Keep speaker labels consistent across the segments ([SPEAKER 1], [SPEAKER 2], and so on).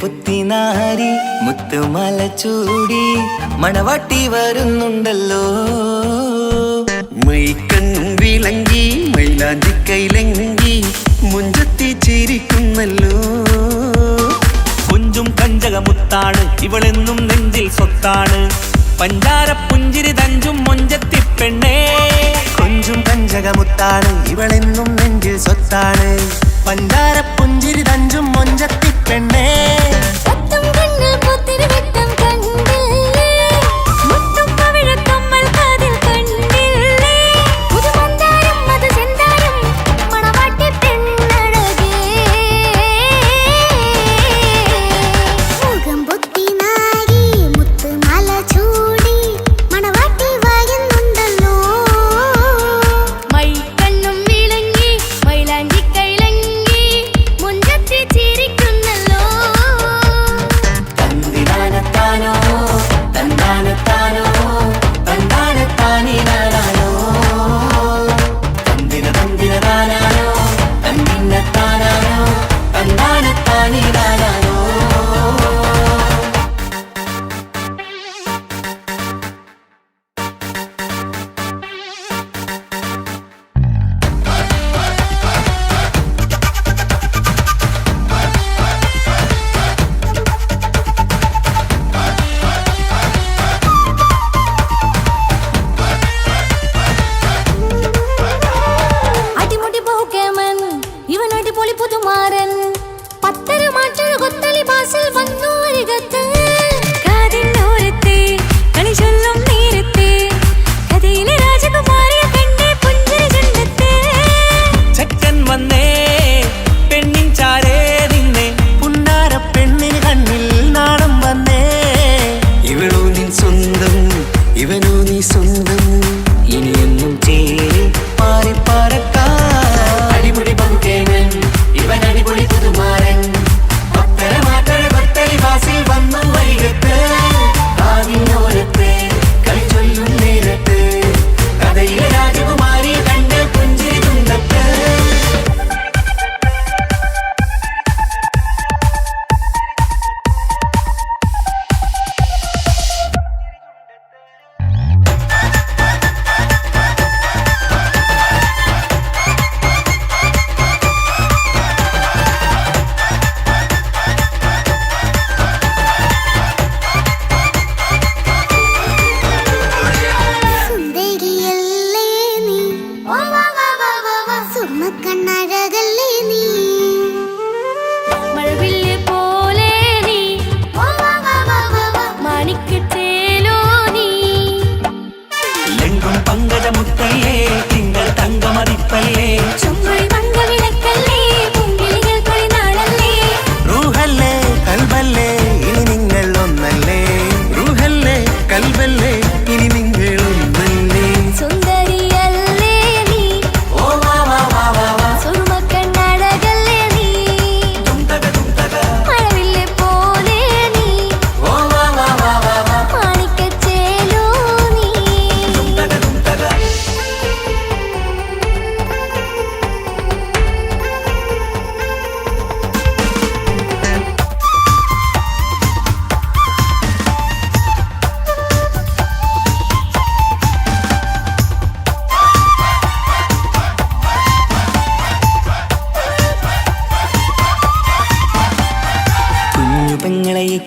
[SPEAKER 1] പുത്തിനാരി മുത്തുമല ചൂടി മണവാട്ടി വരുന്നുണ്ടല്ലോ. മൈക്കണ്ണും വിളങ്ങി മൈലാഞ്ചി കൈലങ്കി മുഞ്ചത്തി ചിരിക്കുന്നല്ലോ.
[SPEAKER 2] കുഞ്ചും കഞ്ചകമുത്താണ് ഇവളെന്നും നെഞ്ചിൽ സ്വത്താണ്. പഞ്ചാര പുഞ്ചിരി തഞ്ചും മൊഞ്ചത്തി പെണ്ണേ.
[SPEAKER 1] കൊഞ്ചും കഞ്ചകമുത്താണ് ഇവളെന്നും നെഞ്ചിൽ സ്വത്താണ്. പഞ്ചാര പുഞ്ചിരി തഞ്ചും മൊഞ്ചത്തി പെണ്ണേ.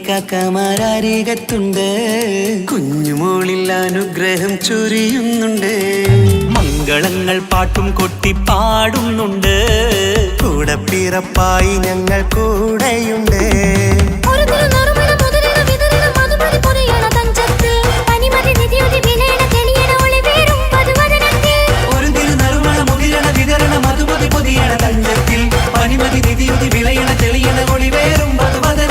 [SPEAKER 1] കാക്കമാരരികത്തുണ്ട്. കുഞ്ഞുമോളിൽ അനുഗ്രഹം ചൊരിയുന്നുണ്ട്.
[SPEAKER 2] മംഗളങ്ങൾ പാട്ടും കൊട്ടി പാടുന്നുണ്ട്.
[SPEAKER 1] കൂടെ പിറപ്പായി ഞങ്ങൾ കൂടെയുണ്ട്.
[SPEAKER 2] മധുമതി പൊതിയണ തഞ്ചത്തിൽ പനിമതി നിധിയുതി വിളയണ തെളിയണ ഒളിവേറും മധുവദ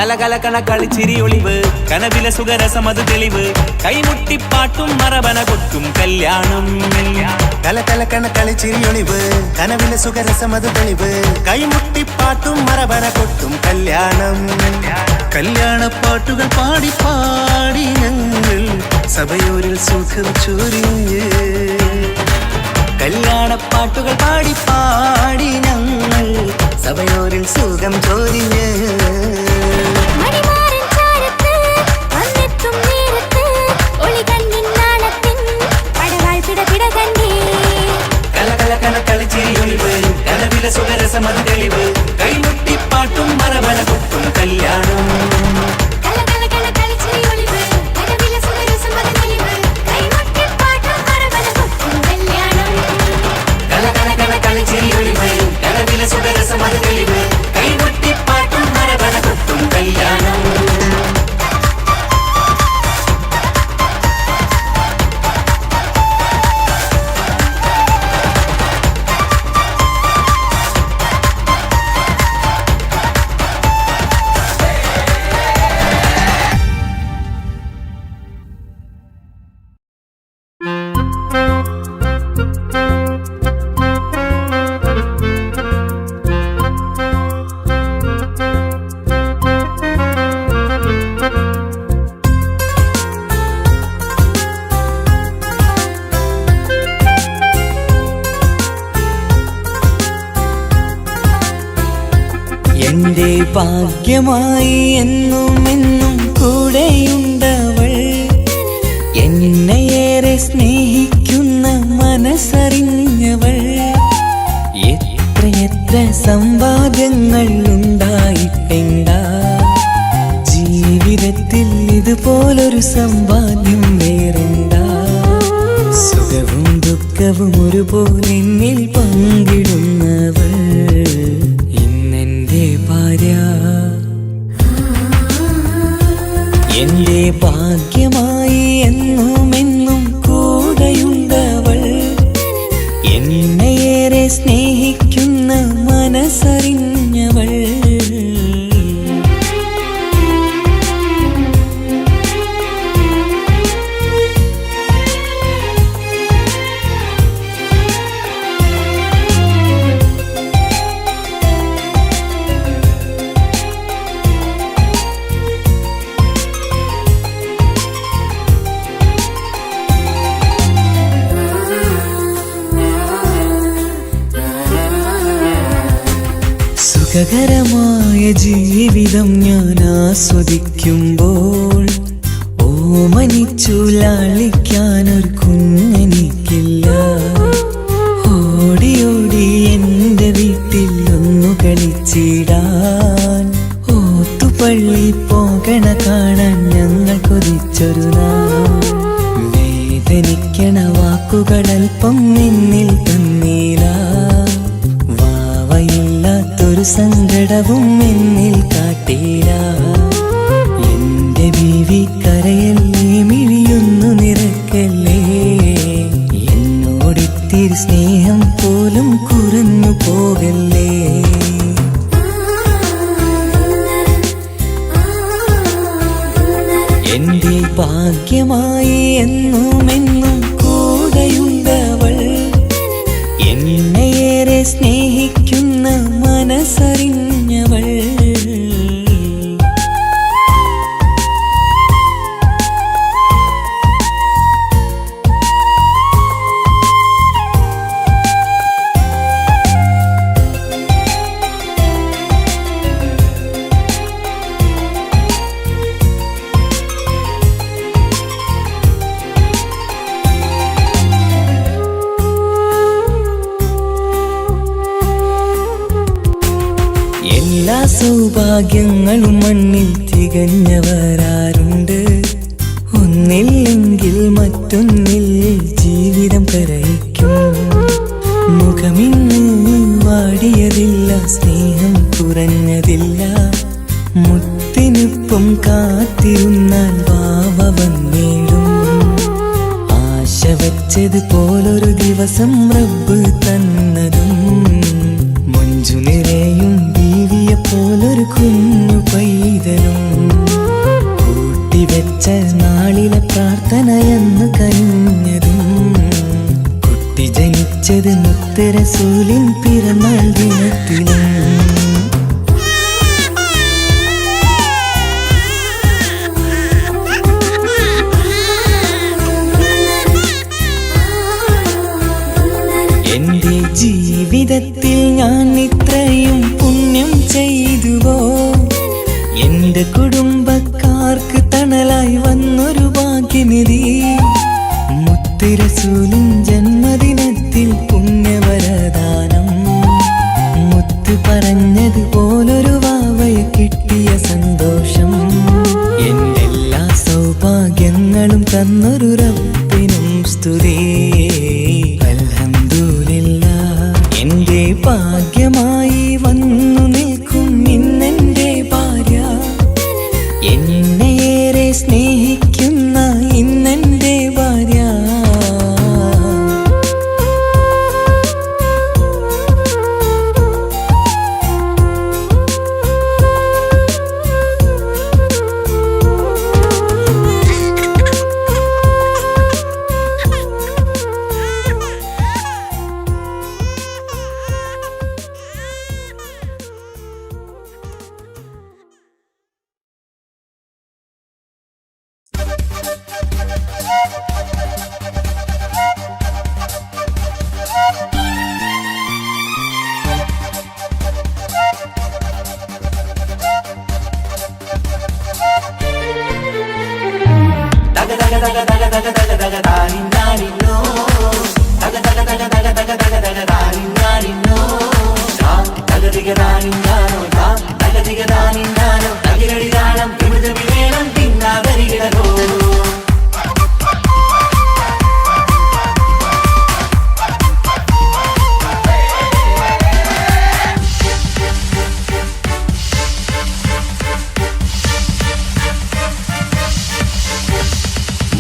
[SPEAKER 2] കലകലകണ കളിച്ചിരി ഒളിവ് കനവിലെ സുഖരസമത് തെളിവ് കൈമുട്ടിപ്പാട്ടും മറവന കൊട്ടും കല്യാണം
[SPEAKER 1] കലകലകണ കളിച്ചിരി ഒളിവ് കനവിലെ സുഖരസമത് തെളിവ് കൈമുട്ടിപ്പാട്ടും മറവന കൊട്ടും കല്യാണം കല്യാണപ്പാട്ടുകൾ പാടി പാടി ഞങ്ങൾ സഭയോരിൽ സുഖം ചൊരിഞ്ഞ് കല്യാണപ്പാട്ടുകൾ പാടി പാടി ഞങ്ങൾ സഭയോരിൽ സുഖം ചൊരിഞ്ഞ്
[SPEAKER 2] സുഖരസമത് തെളിവ് കൈമുട്ടിപ്പാട്ടും മറവന കൊട്ടും കല്യാണം സുഖരസമത് തെളിവ് കൈമുട്ടിപ്പാട്ടും മറവന കൊട്ടും കല്യാണം
[SPEAKER 3] എന്റെ ഭാഗ്യമായി എന്നും എന്നും കൂടെയുണ്ടവൾ എന്നെയേറെ സ്നേഹിക്കുന്ന മനസ്സറിഞ്ഞവൾ എത്രയെത്ര സമ്പാദ്യങ്ങൾ ഉണ്ടായിട്ടെന്താ ജീവിതത്തിൽ ഇതുപോലൊരു സമ്പാദ്യം വേറെന്താ സുഖവും ദുഃഖവും ഒരുപോലെ എന്നിൽ പങ്കിടുന്നവൾ എന്റെ ഭാഗ്യമായി എന്നും എന്നും കൂടെയുണ്ടവൾ എന്നെയേറെ സ്നേഹിക്കുന്ന മനസ്സറിഞ്ഞവൾ സുഖകരമായ ജീവിതം ഞാൻ ആസ്വദിക്കുമ്പോൾ ഓമനിച്ചു ലാളിക്കാനൊരു കുഞ്ഞെനിക്കില്ല ഓടി ഓടി എൻ്റെ വീട്ടിൽ ഒന്നു കളിച്ചിടാൻ ഓത്തുപള്ളി പോകണ കാണാൻ ഞങ്ങൾ കൊതിച്ചൊരു നാൾ വേദനിക്കണ വാക്കുകളൽപ്പം നിന്നിൽ തന്നീല വാവയില്ലാത്തൊരു സങ്കടവും എന്നിൽ കാട്ടീല എന്റെ ബീവി കരയല്ലേ മിഴിയൊന്നു നിറക്കല്ലേ എന്നോടിത്തിരി സ്നേഹം പോലും കുറഞ്ഞു പോകല്ലേ എന്റെ ഭാഗ്യമായി എന്നും എന്നും കൂടെയുണ്ടവൾ എന്നെയേറെ സ്നേഹിക്കുന്ന മനസ്സറിഞ്ഞവൾ എല്ലാ സൗഭാഗ്യങ്ങളും മണ്ണിൽ തികഞ്ഞവരാരുണ്ട് ഒന്നില്ലെങ്കിൽ മറ്റൊന്നിൽ ജീവിതം കരയിക്കും മുഖമിന്ന് വാടിയതില്ല സ്നേഹം കുറഞ്ഞതില്ല മുത്തിനൊപ്പം കാത്തിരുന്നാൽ വാവ വന്നിടും ആശ വച്ചതുപോലൊരു ദിവസം റബ്ബ് തന്നതും മഞ്ജു നിറയും ബീവിയെ പോലൊരു കുഞ്ഞു പൈതലും മുത്തരസൂലിൻ പിറന്നാൾ ദിനത്തിലും. എന്റെ ജീവിതത്തിൽ ഞാൻ ഇത്രയും പുണ്യം ചെയ്തുവോ, എന്റെ കുടുംബക്കാർക്ക് തണലായി വന്നൊരു ഭാഗ്യനിധി. മുത്തുരസൂലിൻ ജന്മദിനത്തിൽ പുണ്യവരദാനം, മുത്ത് പറഞ്ഞതുപോലൊരു വാവയെ കിട്ടിയ സന്തോഷം. എന്റെ എല്ലാ സൗഭാഗ്യങ്ങളും തന്നൊരു റബ്ബിനും സ്തുതി. എന്റെ ഭാഗ്യമായി വന്നു നിൽക്കും ഇന്നെന്റെ ഭാര്യ, എന്നെയേറെ സ്നേഹിക്കുന്ന ഇന്നെന്റെ ഭാര്യ.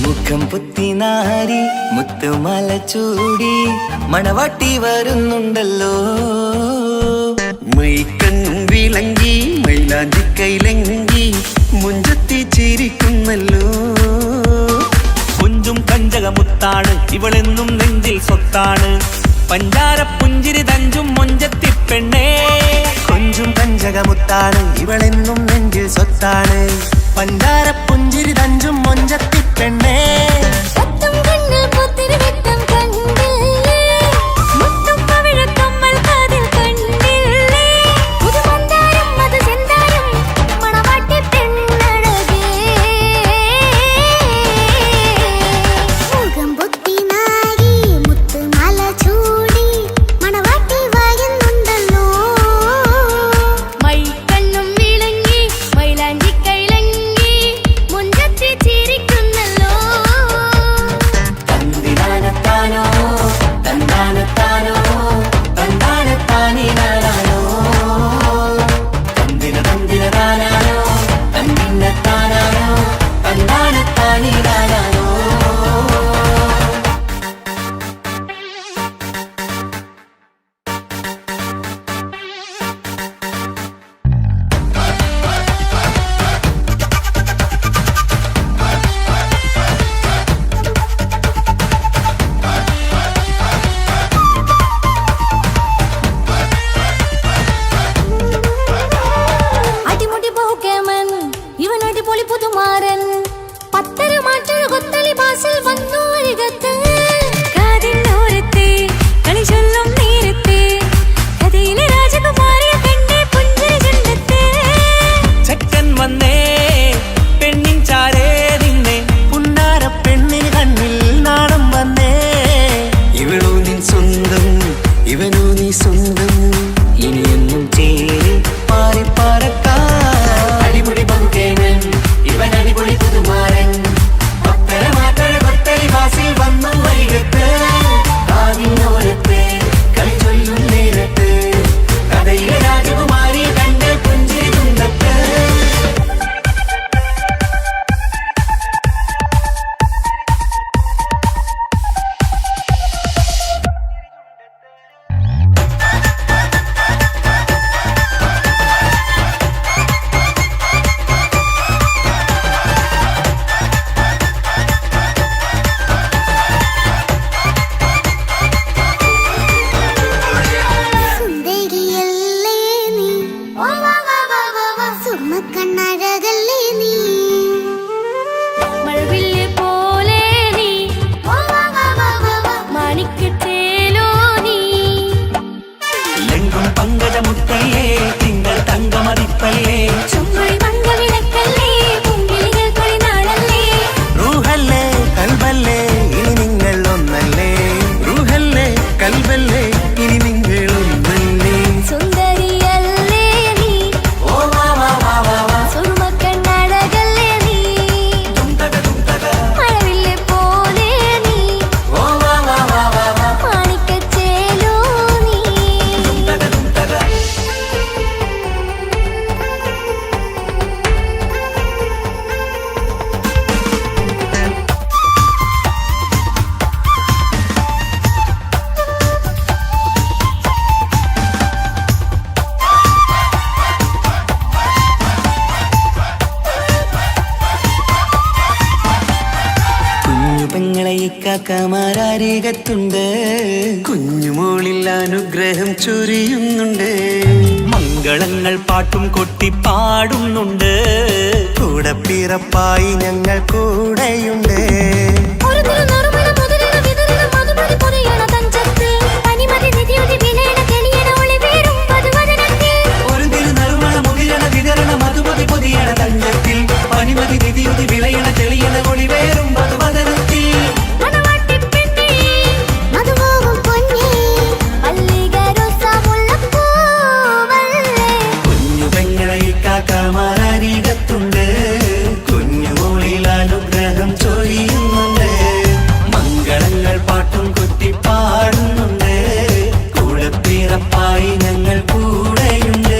[SPEAKER 3] മുഖം പുത്തിനാരി മുത്തുമാല ചൂടി മണവാട്ടി വരുന്നുണ്ടല്ലോ.
[SPEAKER 1] മൈക്കണ്ണും വിളങ്ങി മൈലാഞ്ചി കൈലങ്കി മുഞ്ചത്തി ചിരിക്കുന്നല്ലോ.
[SPEAKER 2] കൊഞ്ചും കഞ്ചകമുത്താണ് ഇവളെന്നും നെഞ്ചിൽ സ്വത്താണ്. പഞ്ചാര പുഞ്ചിരി തഞ്ചും മൊഞ്ചത്തി പെണ്ണേ.
[SPEAKER 1] കൊഞ്ചും കഞ്ചകമുത്താണ് ഇവളെന്നും നെഞ്ചിൽ സ്വത്താണ്. പഞ്ചാര പുഞ്ചിരി തഞ്ചും മൊഞ്ചത്തി പെണ്ണേ.
[SPEAKER 4] മൈക്കണ്ണും വിളങ്ങി മൈലാഞ്ചി
[SPEAKER 3] കാക്കമാരരികത്തുണ്ട്.
[SPEAKER 1] കുഞ്ഞുമോളിൽ അനുഗ്രഹം ചൊരിയുന്നുണ്ട്.
[SPEAKER 2] മംഗളങ്ങൾ പാട്ടും കൊട്ടി പാടുന്നുണ്ട്.
[SPEAKER 1] കൂടെ പിറപ്പായി ഞങ്ങൾ കൂടെയുണ്ട്.
[SPEAKER 2] പനിമതി നിധിയുതി വിളയണ തെളിയണ ഒളിവേറും മധുവദനത്തിൽ.
[SPEAKER 1] കുഞ്ഞു പെങ്ങളെ കാക്കമാരരികത്തുണ്ട്. കുഞ്ഞുമോളിൽ അനുഗ്രഹം ചൊരിയുന്നുണ്ട്. മംഗളങ്ങൾ പാട്ടും കൊട്ടി പാടുന്നുണ്ട്. കൂടെ പിറപ്പായി ഞങ്ങൾ കൂടെയുണ്ട്.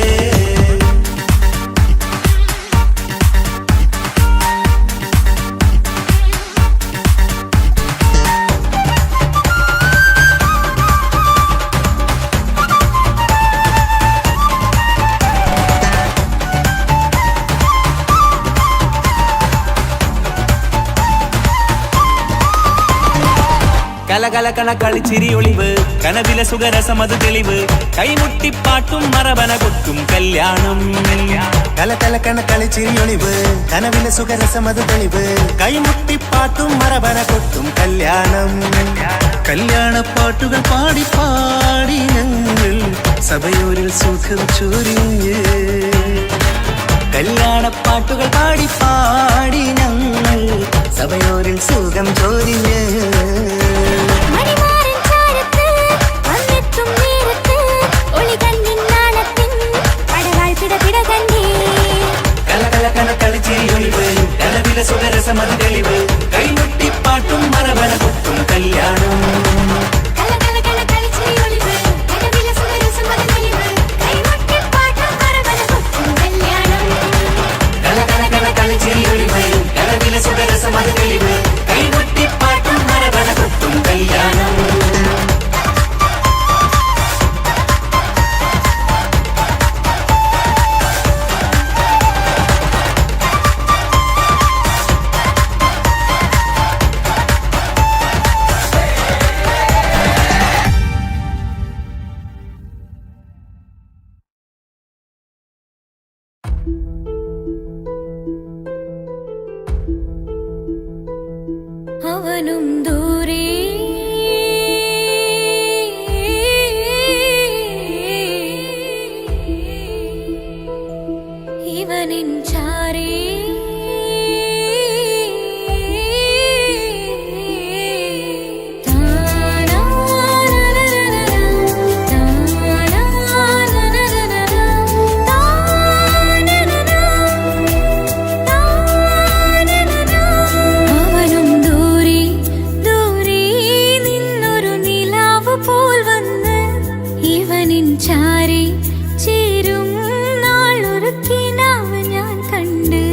[SPEAKER 2] കലകലകണ കളിച്ചിരി ഒളിവ് കനവിലെ സുഖരസമത് തെളിവ്. കൈമുട്ടിപ്പാട്ടും മറവന കൊട്ടും കല്യാണം.
[SPEAKER 1] കലകലകണ കളിച്ചിരിയൊളിവ് കനവിലെ സുഖരസമത് തെളിവ്. കൈമുട്ടിപ്പാട്ടും മറവന കൊട്ടും കല്യാണം. കല്യാണപ്പാട്ടുകൾ പാടി പാടി ഞങ്ങൾ സഭയോരിൽ സുഖം ചൊരിഞ്ഞ്.
[SPEAKER 3] കല്യാണപ്പാട്ടുകൾ പാടി പാടി ഞങ്ങൾ സഭയോരിൽ സുഖം ചൊരിഞ്ഞ്.
[SPEAKER 1] കളിച്ചിരിയൊളിവ് കനവിലെ സുഖരസമത് തെളിവ്. കൈമുട്ടിപ്പാട്ടും മറവന കൊട്ടും കല്യാണം. കളിച്ചിരിയൊളിവ് കനവിലെ സുഖരസമത് തെളിവ്. കൈമുട്ടിപ്പാട്ടും മറവന കൊട്ടും കല്യാണം.
[SPEAKER 4] അവനും ദൂരെ ഇവനിൻ ചാരേ ചാരി ചേരും നാളൊരു കിനാവ് ഞാൻ കണ്ട്.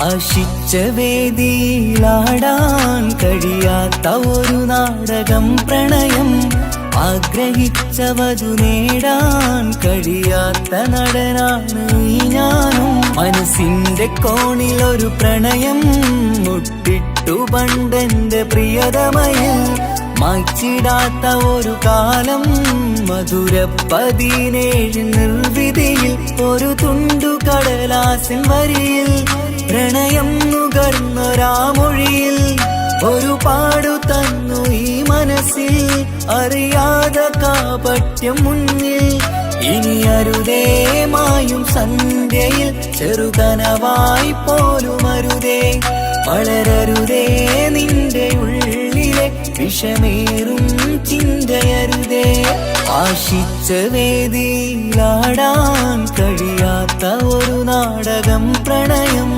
[SPEAKER 3] ആശിച്ച വേദിയിലാടാൻ കഴിയാത്ത ഒരു നാടകം പ്രണയം, ആഗ്രഹിച്ച വധു നേടാൻ കഴിയാത്ത നടനാണ് ഈ ഞാനും. മനസ്സിന്റെ കോണിൽ ഒരു പ്രണയം മുട്ടിട്ടു പണ്ടെന്റെ പ്രിയതമയിൽ, മായ്ച്ചിടാത്ത ഒരു കാലം മധുര 17 നിർവിധിയിൽ, ഒരു തുണ്ടു കടലാസിൻ വരിയിൽ പ്രണയം നുകർന്നൊരാമൊഴിയിൽ ഒരു പാടു തന്നു ഈ മനസ്സിൽ, അറിയാതെ കാപട്യം മുന്നിൽ. ഇനി അരുതേ മായും സന്ധ്യയിൽ ചെറുകനവായി പോലും അരുതേ, വളരരുതേ നിന്റെ ഉള്ളിലെ വിഷമേറും ചിന്തയരുതേ. ആശിച്ച വേദിയിലാടാൻ കഴിയാത്ത ഒരു നാടകം പ്രണയം,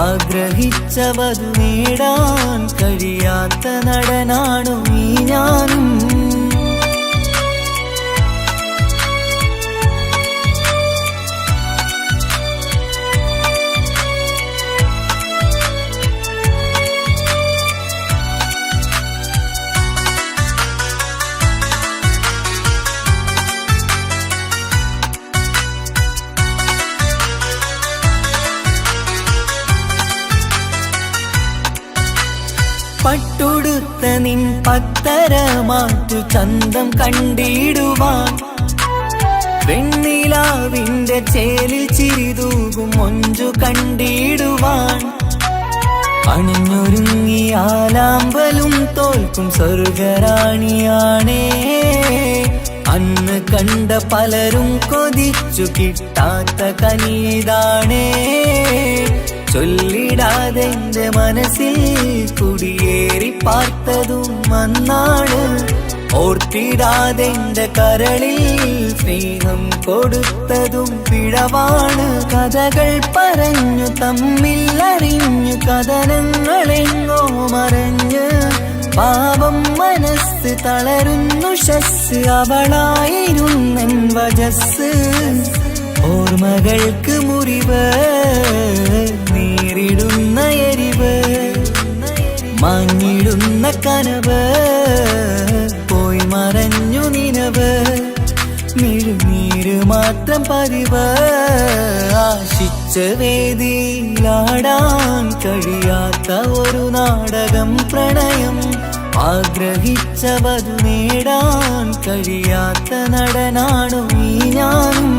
[SPEAKER 3] ആഗ്രഹിച്ച വധു നേടാൻ കഴിയാത്ത നടനാണു ഈ ഞാനും. പട്ടുടുത്ത നിൻ പത്തരമാറ്റു ചന്തം കണ്ടിടുവാൻ, വെണ്ണിലാവിന്റെ ചേലിൽ ചിരിതൂകും മൊഞ്ചു കണ്ടിടുവാൻ, അണിഞ്ഞൊരുങ്ങിയാലാമ്പലും തോൽക്കും സ്വർഗറാണിയാണേ. അന്ന് കണ്ട പലരും കൊതിച്ചു കിട്ടാത്ത കനീതാണേ, ചൊല്ലിടാതെ എന്റെ മനസ്സിൽ കുടിയേറി പാർത്തതും അന്നാണ്, ഓർത്തിടാതെ എന്റെ കരളിൽ സ്നേഹം കൊടുത്തതും പിഴവാണ്. കഥകൾ പറഞ്ഞു തമ്മിൽ അറിഞ്ഞു കഥനങ്ങളെങ്ങോ മറഞ്ഞ്, പാപം മനസ്സ് തളരുന്നു ഷസ്, അവളായിരുന്നെൻ വജസ്. ഓർമ്മകൾക്ക് മുറിവ് നേരിടുന്ന എരിവ്, മാഞ്ഞിടുന്ന കനവ് പോയി മറഞ്ഞു നിനവ്, മിഴുനീര് മാത്രം പതിവ്. ആശിച്ച വേദിയിലാടാൻ കഴിയാത്ത ഒരു നാടകം പ്രണയം, ആഗ്രഹിച്ച വധു നേടാൻ കഴിയാത്ത നടനാണു ഈ ഞാനും.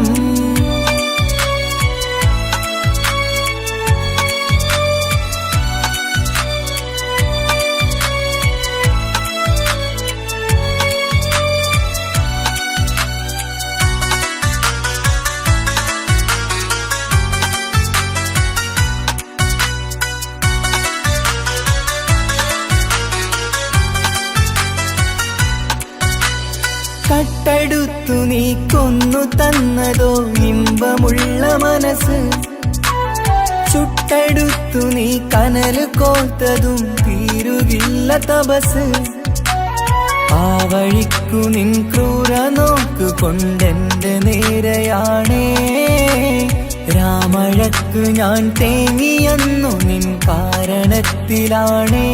[SPEAKER 3] കട്ടെടുത്തു നീ കൊന്നു തന്നതോ ഇമ്പമുള്ള മനസ്സ്, ചുട്ടെടുത്തു നീ കനല് കോത്തതും തീരുകില്ല തപസ്. ആ വഴിക്കു നിൻ ക്രൂര നോക്കു കൊണ്ടെന്റെ നേരെയാണേ, രാമഴക്ക് ഞാൻ തേങ്ങിയെന്നു നിൻ കാരണത്തിലാണേ.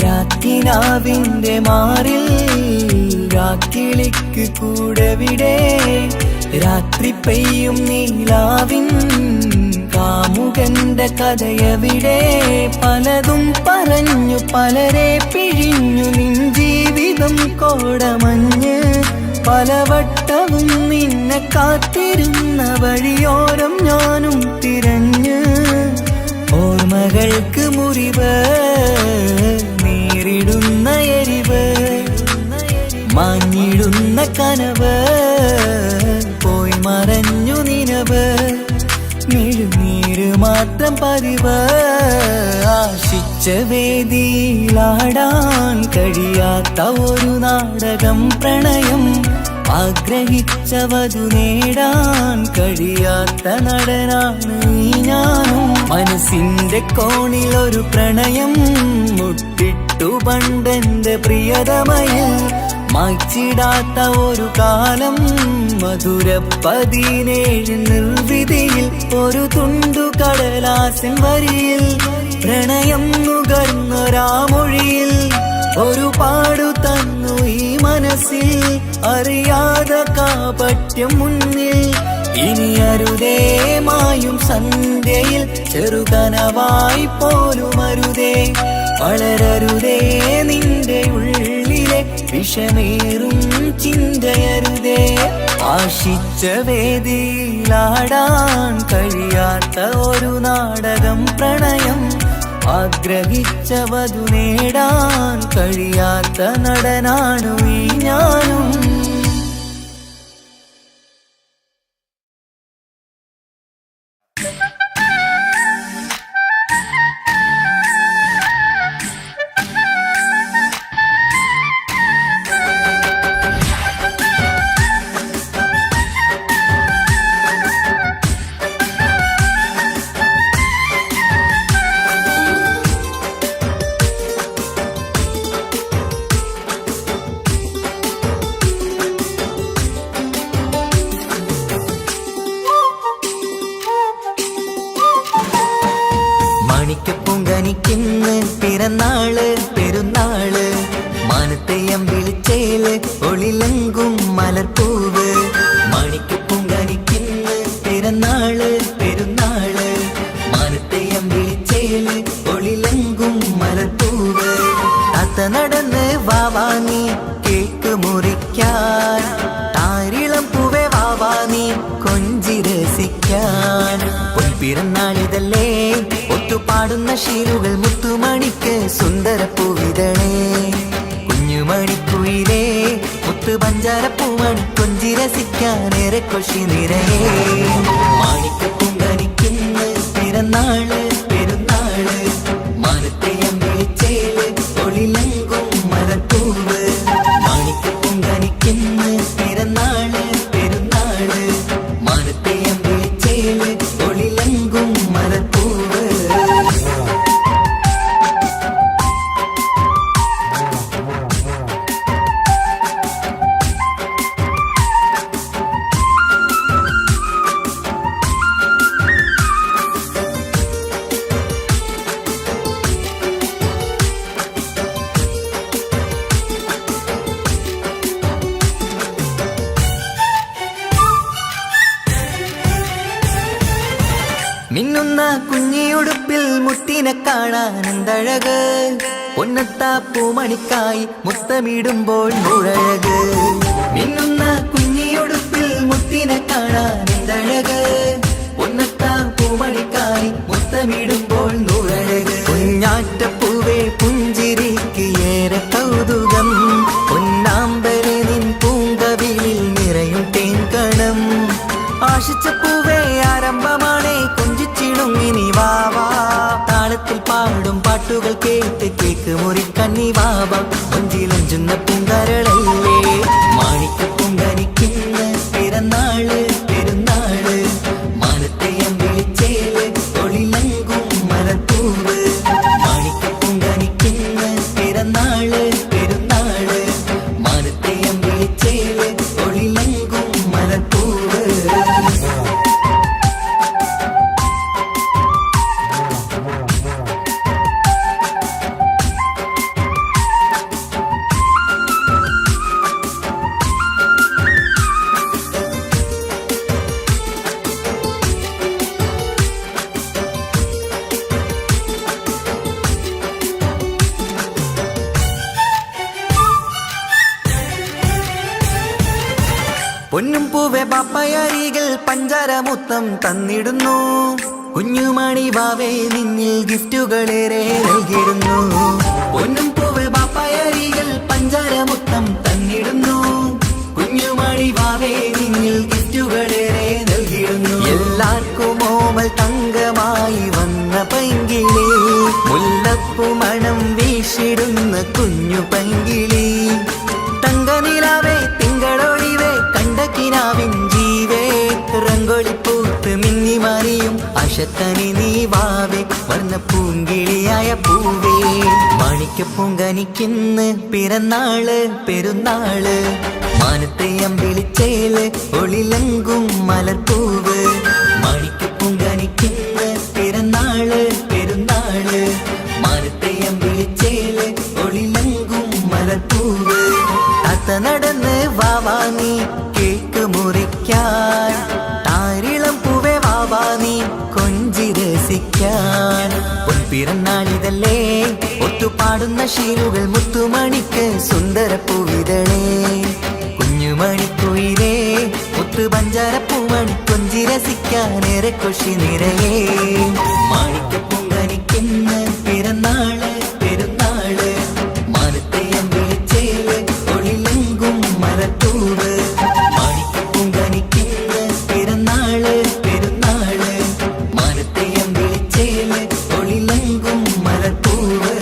[SPEAKER 3] രാത്തിനാവിന്റെ മാറിൽ രാക്കിളിക്ക് കൂടെവിടെ, രാത്രി പെയ്യും നീലാവിൻ കാമുകന്റെ കഥയവിടെ. പലതും പറഞ്ഞു പലരെ പിഴിഞ്ഞു നിൻ ജീവിതം കോടമഞ്ഞ്, പലവട്ടവും നിന്നെ കാത്തിരുന്ന വഴിയോരം ഞാനും തിരഞ്ഞ്. ഓർമ്മകൾക്ക് മുറിവ് നേരിടുന്ന എരിവ്, മാഞ്ഞിടുന്ന കനവ് പോയി മറഞ്ഞു നിനവ്, മിഴുനീര് മാത്രം പതിവ്. ആശിച്ച വേദിയിലാടാൻ കഴിയാത്ത ഒരു നാടകം പ്രണയം, ആഗ്രഹിച്ച വധു നേടാൻ കഴിയാത്ത നടനാണ് ഈ ഞാനും. മനസ്സിന്റെ കോണിൽ ഒരു പ്രണയം മുട്ടിട്ടു പണ്ടെന്റെ പ്രിയതമയിൽ, മായ്ച്ചിടാത്ത ഒരു കാലം മധുര 17 നിർവിധിയിൽ, ഒരു തുണ്ടു കടലാസ് കടലാസിൻ വരിയിൽ പ്രണയം നുകർന്നൊരാമൊഴിയിൽ ഒരു പാടു തന്നു ഈ മനസ്സിൽ അറിയാതെ കാപട്യം മുന്നിൽ ഇനി അരുതേ മായും സന്ധ്യയിൽ ചെറുകനവായി പോലും അരുതേ വളരരുതേ നിന്റെ ഉള്ളിലെ വിഷമേറും ചിന്തയരുതേ ആശിച്ച വേദിയിലാടാൻ കഴിയാത്ത ഒരു നാടകം പ്രണയം ആഗ്രഹിച്ചവതു നേടാൻ കഴിയാത്ത നടനാണു ഈ ഞാനും പൊങ്കനിക്കിന്ന് പിറന്നാള് പെരുന്നാള് മാനത്തെയം വിളിച്ചേല് ഒളിലെങ്കും മലർപ്പൂവ് മണിക്ക് പൊങ്കനിക്കിന്ന് പിറന്നാള് പെരുന്നാള് മാനത്തെയം വിളിച്ചേല് ഒളിലെങ്കും മലർപ്പൂവ് താത്ത നടന്ന് വാവാനി കേക്ക് മുറിക്കാൻ താരിളം പൂവേ വാവാനി കൊഞ്ചി രസിക്കാൻ പൊൻപിറന്നാളിതല്ലേ പാടുന്ന ശീലുകൾ മുത്തുമണിക്ക് സുന്ദരപ്പൂവിതളേ കുഞ്ഞുമണിക്കുയിലേ മുത്തു പഞ്ചാരപ്പൂമണി കൊഞ്ചി രസിക്കാനേറെ കൊഷി നിറയേ മാണിക്ക് പൊങ്കനിക്കിന്ന് പിറന്നാള് പെരുന്നാള് മാനത്തെയം വിളിച്ചേല് ഒളിലെങ്കും മലർപ്പൂവ് മാണിക്ക് പൊങ്കനിക്കിന്ന് പിറന്നാള് പെരുന്നാള് മാനത്തെയം വിളിച്ചേല് ഒളിലെങ്കും മലർപ്പൂവ് മിന്നുന്ന കുഞ്ഞിയുടുപ്പിൽ മുത്തിനെ കാണാൻ എന്തഴക് പൊന്നത്താ പൂമണിക്കായി മുത്തമിടുമ്പോൾ മുഴഴക് മിന്നുന്ന കുഞ്ഞിയുടുപ്പിൽ മുത്തിനെ കാണാൻ എന്തഴക് പൊന്നത്താ പൂമണിക്കായി മുത്തമിടുമ്പോൾ മുഴഴക് കുഞ്ഞാറ്റപ്പൂവേ പുഞ്ചിരിക്ക് ഏറെ കൗതുകം പൊന്നാമ്പരെ നിൻ പൂങ്കവിളിൽ നിറയും തേൻകണം ആശിച്ച പൂവേ ആരംഭമാണേ കൊഞ്ചിച്ചിടുങ്ങിനി വാവാ താളത്തിൽ പാടും പാട്ടുകൾ കേട്ട് കേക്ക് മുറിക്കണ്ണി വാവ കൊഞ്ചിലഞ്ചുന്ന പൂങ്കരളല്ലേ മാണിക്ക് പൊങ്കനിക്കിന്ന് പിറന്നാള് പെരുന്നാള് മാനത്തെയം വിളിച്ചേല് ഒളിലെങ്കും മലർപ്പൂവ് മാണിക്ക് പൊങ്കനിക്കിന്ന് പിറന്നാള് പെരുന്നാള് മാനത്തെയം വിളിച്ചേല് ഒളിലെങ്കും മലർപ്പൂവ് പൊന്നും പൂവെ പാപ്പയരികൾ പഞ്ചാരമുത്തം തന്നിടുന്നു കുഞ്ഞുമണി വാവേ നിന്നിൽ ഗിഫ്റ്റുകളേറെ നൽകിടുന്നു പൊന്നും പൂവെ പാപ്പയരികൾ പഞ്ചാരമുത്തം തന്നിടുന്നു കുഞ്ഞുമണി വാവേ നിന്നിൽ ഗിഫ്റ്റുകളേറെ നൽകിടുന്നു എല്ലാവർക്കും ഓമൽ തങ്കമായി വന്ന പൈങ്കിളി മുല്ലപ്പൂ മണം വീശിടുന്ന കുഞ്ഞു പൈങ്കിളി തങ്കനിലാവേ തിങ്കളൊളിവേ കണ്ടക്കിനാവിൻ ജീവേ റംഗോളിപ്പൂത്ത് മിന്നി മാറിയും അശത്തനി നീ വാവേ വർണ്ണ പൂങ്കിളിയായ പൂവേ മാണിക്ക് പൊങ്കനിക്കിന്ന് പിറന്നാള് പെരുന്നാള് മാനത്തെയം വിളിച്ചേല് ഒളിലെങ്കും മലർപ്പൂവ് മാണിക്ക് പൊങ്കനിക്കിന്ന് പിറന്നാള് ചിന്തിക്കാൻ. പൊൻപിറന്നാളിതല്ലേ ഒത്തുപാടുന്ന ശീലുകൾ മുത്തുമണിക്ക് സുന്ദരപ്പൂവിതളേ. കുഞ്ഞുമണിക്കുയിലേ മുത്തു പഞ്ചാരപ്പൂമണി കൊഞ്ചി രസിക്കാനേറെ കൊഷി നിറയേ. മാണിക്കപ്പൂങ്കനിക്കെന്ന് പിറന്നാള് പെരുന്നാള് മാനത്തെയം വിളിച്ചേല് ഒളിലെങ്കും മരത്തൂവ്. മാണിക്കപ്പൂങ്കനിക്കെന്ന് പിറന്നാള് പെരുന്നാള് മാനത്തെയം വിളിച്ചേല് ഒളിലെങ്കും മരത്തൂവ്.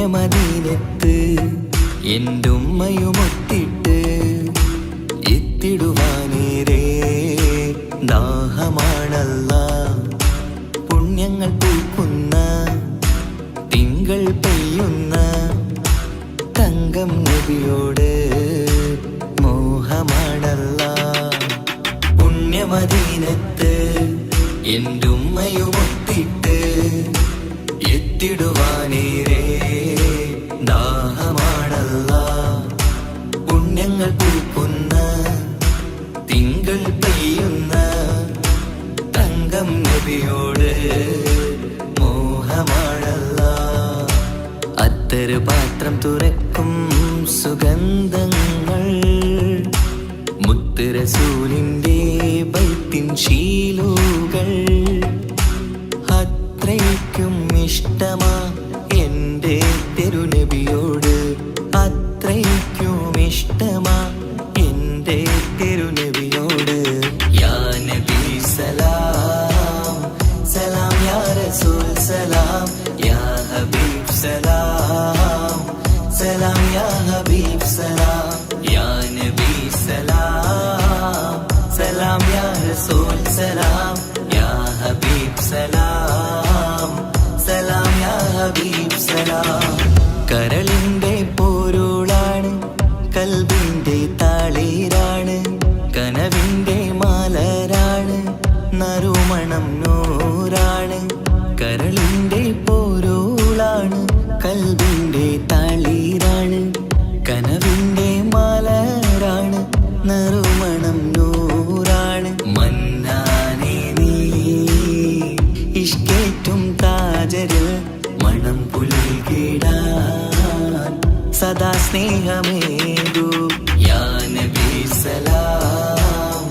[SPEAKER 3] പുണ്യമദീനത്ത് എൻ്റെ ഉമ്മയുമൊത്തിട്ട് എത്തിടുവാനേരെ ദാഹമാണല്ല. പുണ്യങ്ങൾ പൂക്കുന്ന തിങ്കൾ പെയ്യുന്ന തങ്കം നബിയോട് മോഹമാണല്ല. പുണ്യമദീനത്ത് എൻ്റെ ഉമ്മയുമൊത്തിട്ട് എത്തിടുവാനേരെ ദാഹമാണല്ല. പുണ്യങ്ങൾ പൂക്കുന്ന തിങ്കൾ പെയ്യുന്ന തങ്കം നബിയോട് മോഹമാണല്ല. അത്തറ് പാത്രം തുറക്കും സുഗന്ധങ്ങൾ മുത്ത് റസൂലിൻ്റെ ബൈത്തിൻ ശീലുകൾ അത്രയ്ക്കും ഇഷ്ടമാ എൻ്റെ തിരുനബിയോട്. അത്രയ്ക്കും ഇഷ്ടമാ എൻ്റെ തിരുനബിയോട്. യാ നബി സലാം സലാം, യാ റസൂൽ സലാം, യാ ഹബീബ് സലാം സലാം, യാ ഹബീബ് സലാം, യാ നബി സലാം സലാം, യാ റസൂൽ സലാം, യാ ഹബീബ് സലാം സലാം, യാ ഹബീബ് സലാം. കരളിൻ്റെ പോരുളാണ്, കൽബിൻ്റെ താളീരാണ്, കനവിൻ്റെ മാലരാണ്, നറുമണം നൂറാണ്. കരളിൻ്റെ പോരുളാണ്, കൽബിൻ്റെ താളീരാണ്, കനവിൻ്റെ മാലരാണ്, നറുമണം നൂറാണ്. മന്നാനേ നീ ഇഷ്കേറ്റും താജരിൽ മണം പുൽകിടാൻ സദാ സ്നേഹമേകൂ. യാ നബി സലാം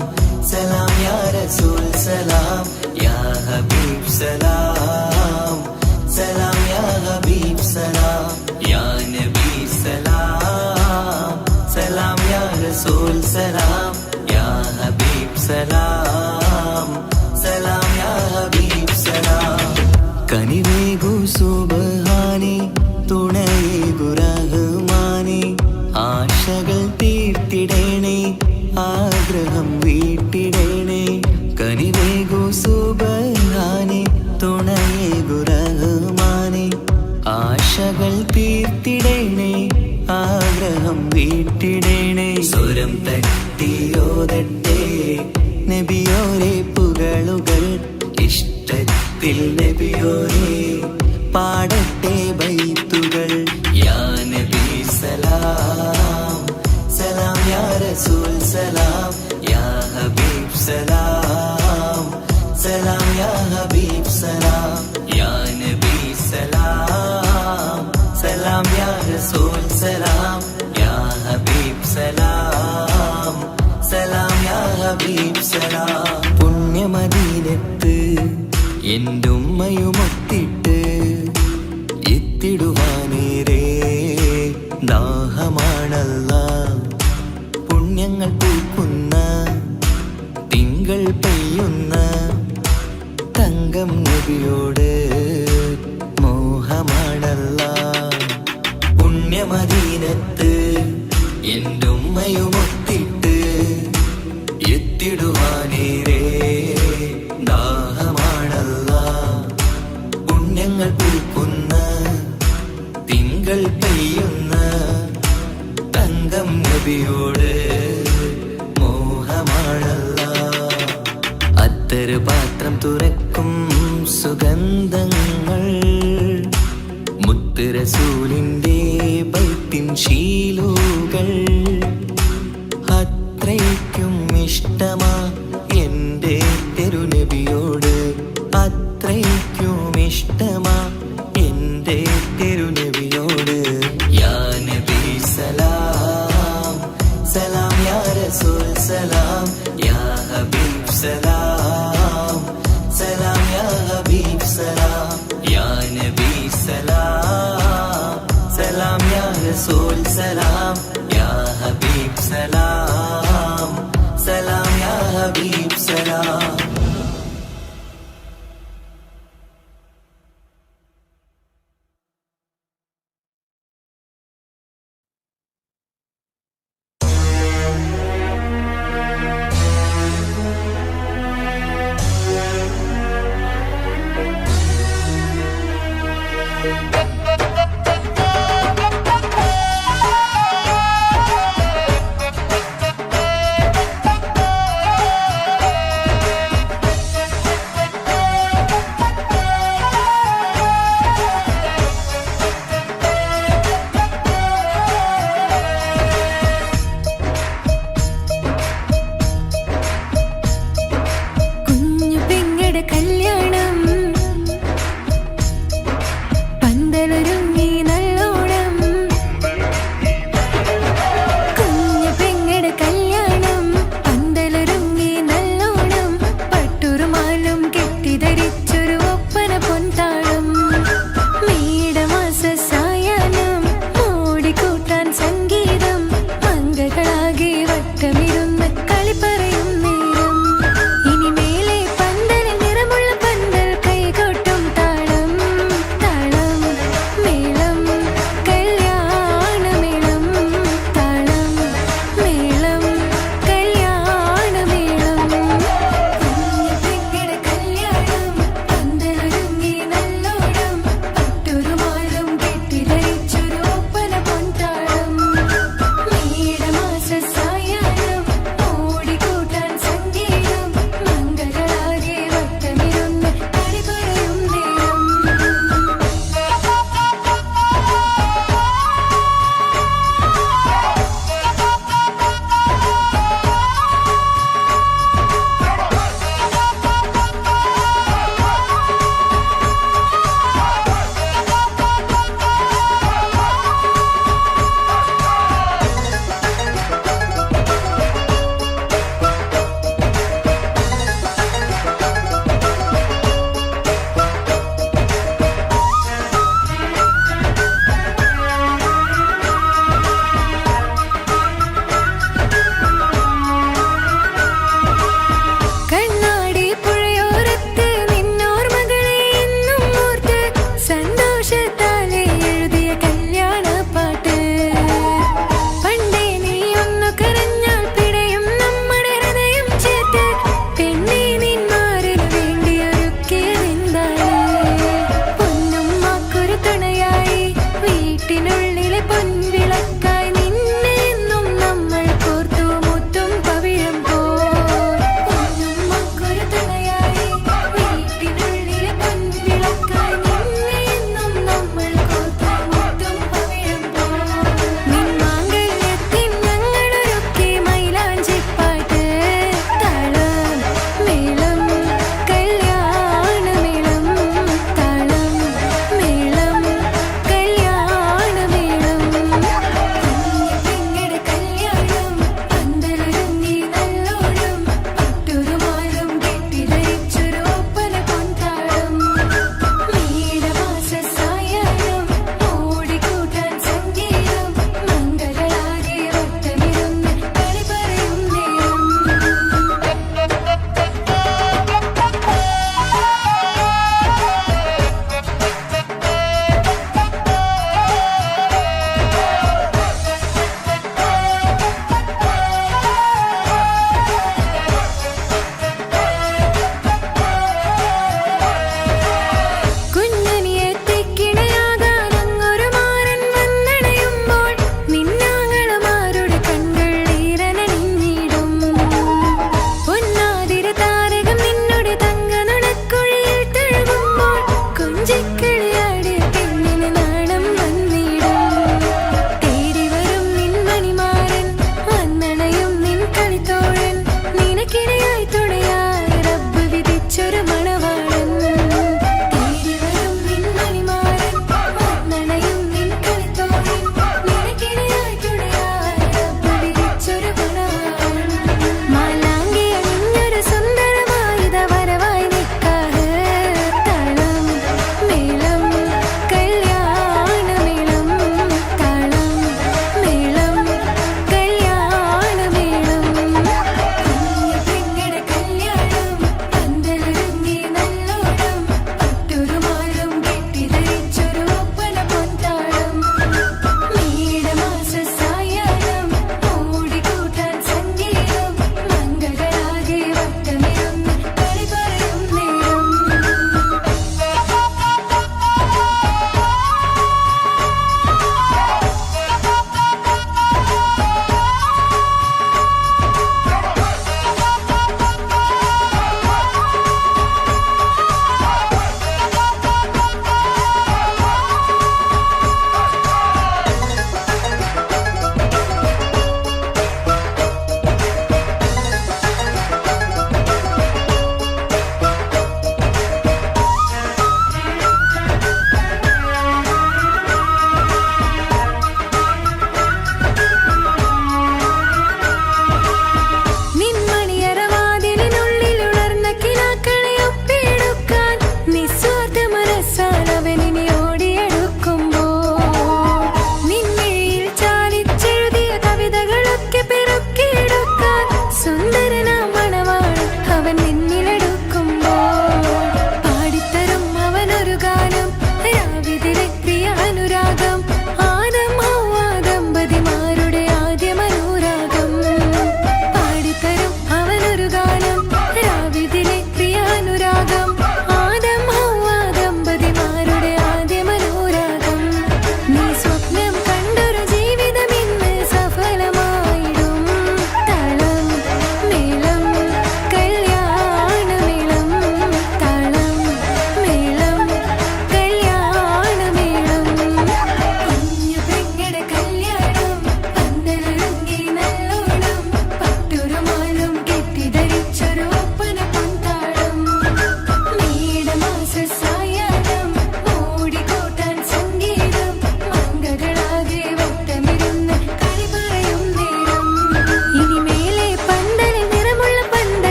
[SPEAKER 3] സലാം, യാ റസൂൽ സലാം, യാ ഹബീബ് സലാം സലാം, യാ ഹബീബ് സലാം, യാ നബി സലാം സലാം, യാ റസൂൽ സലാം, യാ ഹബീബ് സലാം സലാം, യാ ഹബീബ് സലാം. കനിവേകു സുബ്ഹാനേ, തുണയേകു റഹ്മാനേ, ആശകൾ തീർത്തിടേണേ, ആഗ്രഹം വീട്ടിടേണേ. കനിവേകു സുബ്ഹാനേ, തുണയേകു റഹ്മാനേ, ആശകൾ തീർത്തിടേണേ, ആഗ്രഹം വീട്ടിടേണേ. സ്വരം തട്ടിയോതട്ടെ നബിയോരെ പുകളുകൾ, ഇഷ്ടത്തിൽ നബിയോരെ പാടട്ടെ ബൈത്തുകൾ. യാ നബി സലാം സലാം, യാ റസൂൽ സലാം, യാ ഹബീബ് സലാം സലാം, യാ ഹബീബ് സലാം, യാ നബി സലാം സലാം, യാ റസൂൽ സലാം, യാ ഹബീബ് സലാം സലാം, യാ ഹബീബ് സലാം. പുണ്യമദീനത്ത് എൻ്റെ ഉമ്മയുമൊത്തിട്ട് എത്തിടുവാനേരെ ദാഹമാണല്ല. പുണ്യങ്ങൾ പൂക്കുന്ന തിങ്കൾ പെയ്യുന്ന തങ്കം നബിയോട് മോഹമാണല്ല. പുണ്യമദീനത്ത് എൻ്റെ ഉമ്മയുമൊത്തിട്ട് എത്തിടുവാനേരെ ദാഹമാണല്ല. പുണ്യങ്ങൾ പൂക്കുന്ന തിങ്കൾ പെയ്യുന്ന തങ്കം നബിയോട് മോഹമാണല്ല. അത്തറ് പാത്രം തുറക്കും സുഗന്ധങ്ങൾ മുത്ത് റസൂലിൻ്റെ ബൈത്തിൻ ശീലുകൾ അത്രയ്ക്കും ഇഷ്ടമാ എൻ്റെ തിരുനബിയോട്. അത്രയ്ക്കും ഇഷ്ടമാ എൻ്റെ തിരുനബിയോട്. യാ നബി സലാം സലാം, യാ റസൂൽ സലാം, യാ ഹബീബ് സലാം സലാം, യാ ഹബീബ് സലാം, യാ നബി സലാം സലാം, യാ റസൂൽ സലാം, യാ ഹബീബ് സലാം സലാം, യാ ഹബീബ് സലാം.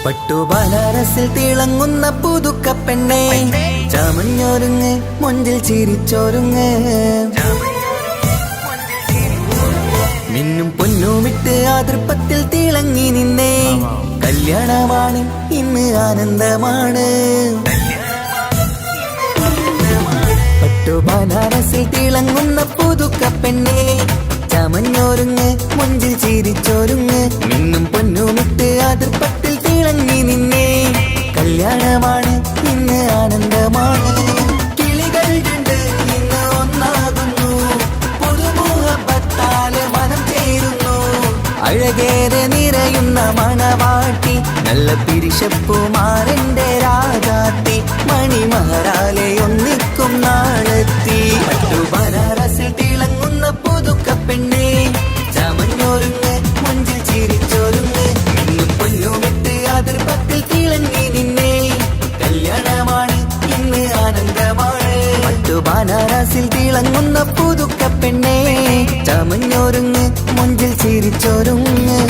[SPEAKER 3] പട്ടുബനാറസിൽ തിളങ്ങുന്ന പുതുക്ക പെണ്ണെ ചമഞ്ഞൊരുങ്ങ് മൊഞ്ചിൽ ചിരിച്ചൊരുങ്ങ് മിന്നും പൊന്നുമിട്ട് ആതൃപ്പത്തിൽ തിളങ്ങി നിന്നേ കല്യാണമാണ് ഇന്ന് ആനന്ദമാണ് പട്ടുബനാറസിൽ തിളങ്ങുന്ന പുതുക്ക പെണ്ണെ ചമഞ്ഞൊരുങ്ങ് മൊഞ്ചിൽ ചിരിച്ചൊരുങ്ങ് മിന്നും പൊന്നുമിട്ട് ആതൃപ്പത്തിൽ തിളങ്ങി നിന്നേ കല്യാണമാണ് ഇന്ന് ആനന്ദമാണ് കിളികൾ കണ്ട് ഇന്ന് ഒന്നാകുന്നു പുതുമുഖത്താല് മനം ചേരുന്നു അഴകേറെ നിറയുന്ന മണവാട്ടി നല്ല പിരിശപ്പുമാരന്റെ രാജാത്തി മണിമഹറാലെ ഒന്നിക്കും നാളെത്തി പട്ടുബനാറസിൽ തിളങ്ങുന്ന പുതുക്ക പെണ്ണെ ചമഞ്ഞൊരുങ്ങ് മുഞ്ചിൽ ചിരിച്ചൊരുങ്ങ് മിന്നും പൊന്നുമിട്ട് അതിർപ്പത്തിൽ തിളങ്ങി നിന്നേ കല്യാണമാണ് ഇന്ന് ആനന്ദമാണ് പട്ടുബനാറസിൽ തിളങ്ങുന്ന പുതുക്ക പെണ്ണെ ചമഞ്ഞൊരുങ്ങ് മുഞ്ചിൽ ചിരിച്ചൊരുങ്ങ്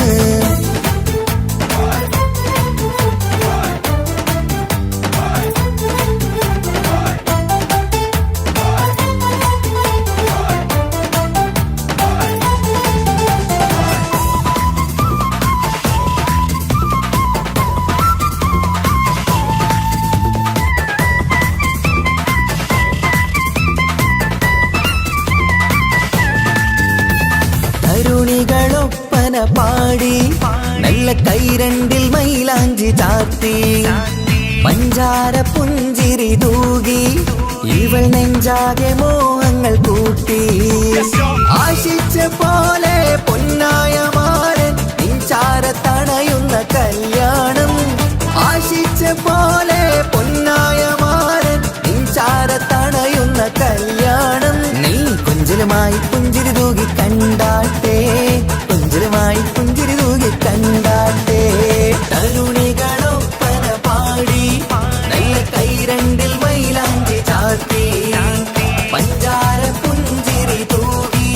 [SPEAKER 3] തരുണികളൊപ്പന പാടി നല്ല കൈരണ്ടിൽ മൈലാഞ്ചി ചാർത്തി പഞ്ചാര പുഞ്ചിരി തൂകി ഇവൾ നെഞ്ചാകെ മോഹങ്ങൾ കൂട്ടി ആശിച്ച പോലെ പൊന്നായ മാരൻ നിൻചാര തണയുന്ന കല്യാണം ആശിച്ച പോലെ പൊന്നായ മാരൻ നിൻചാര തണയുന്ന കല്യാണം നീ കൊഞ്ചലുമായി പുഞ്ചിരി തൂകി കണ്ടാട്ടെ കൊഞ്ചലുമായി പുഞ്ചിരി തൂകി കണ്ടാട്ടെ തരുണികളൊപ്പന പാടി നല്ല കൈരണ്ടിൽ മൈലാഞ്ചി ചാർത്തി പഞ്ചാര പുഞ്ചിരി തൂകി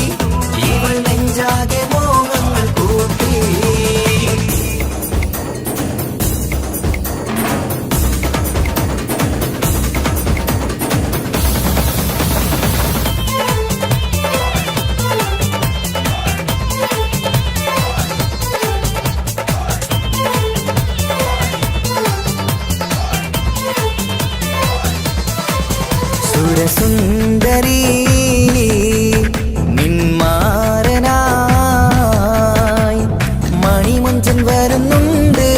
[SPEAKER 3] ഇവൾ നെഞ്ചാകെ മോഹങ്ങൾ കൂട്ടി സുരസുന്ദരി നിന്മാരനായി മണിമുഞ്ചൻ വരുന്നുണ്ട്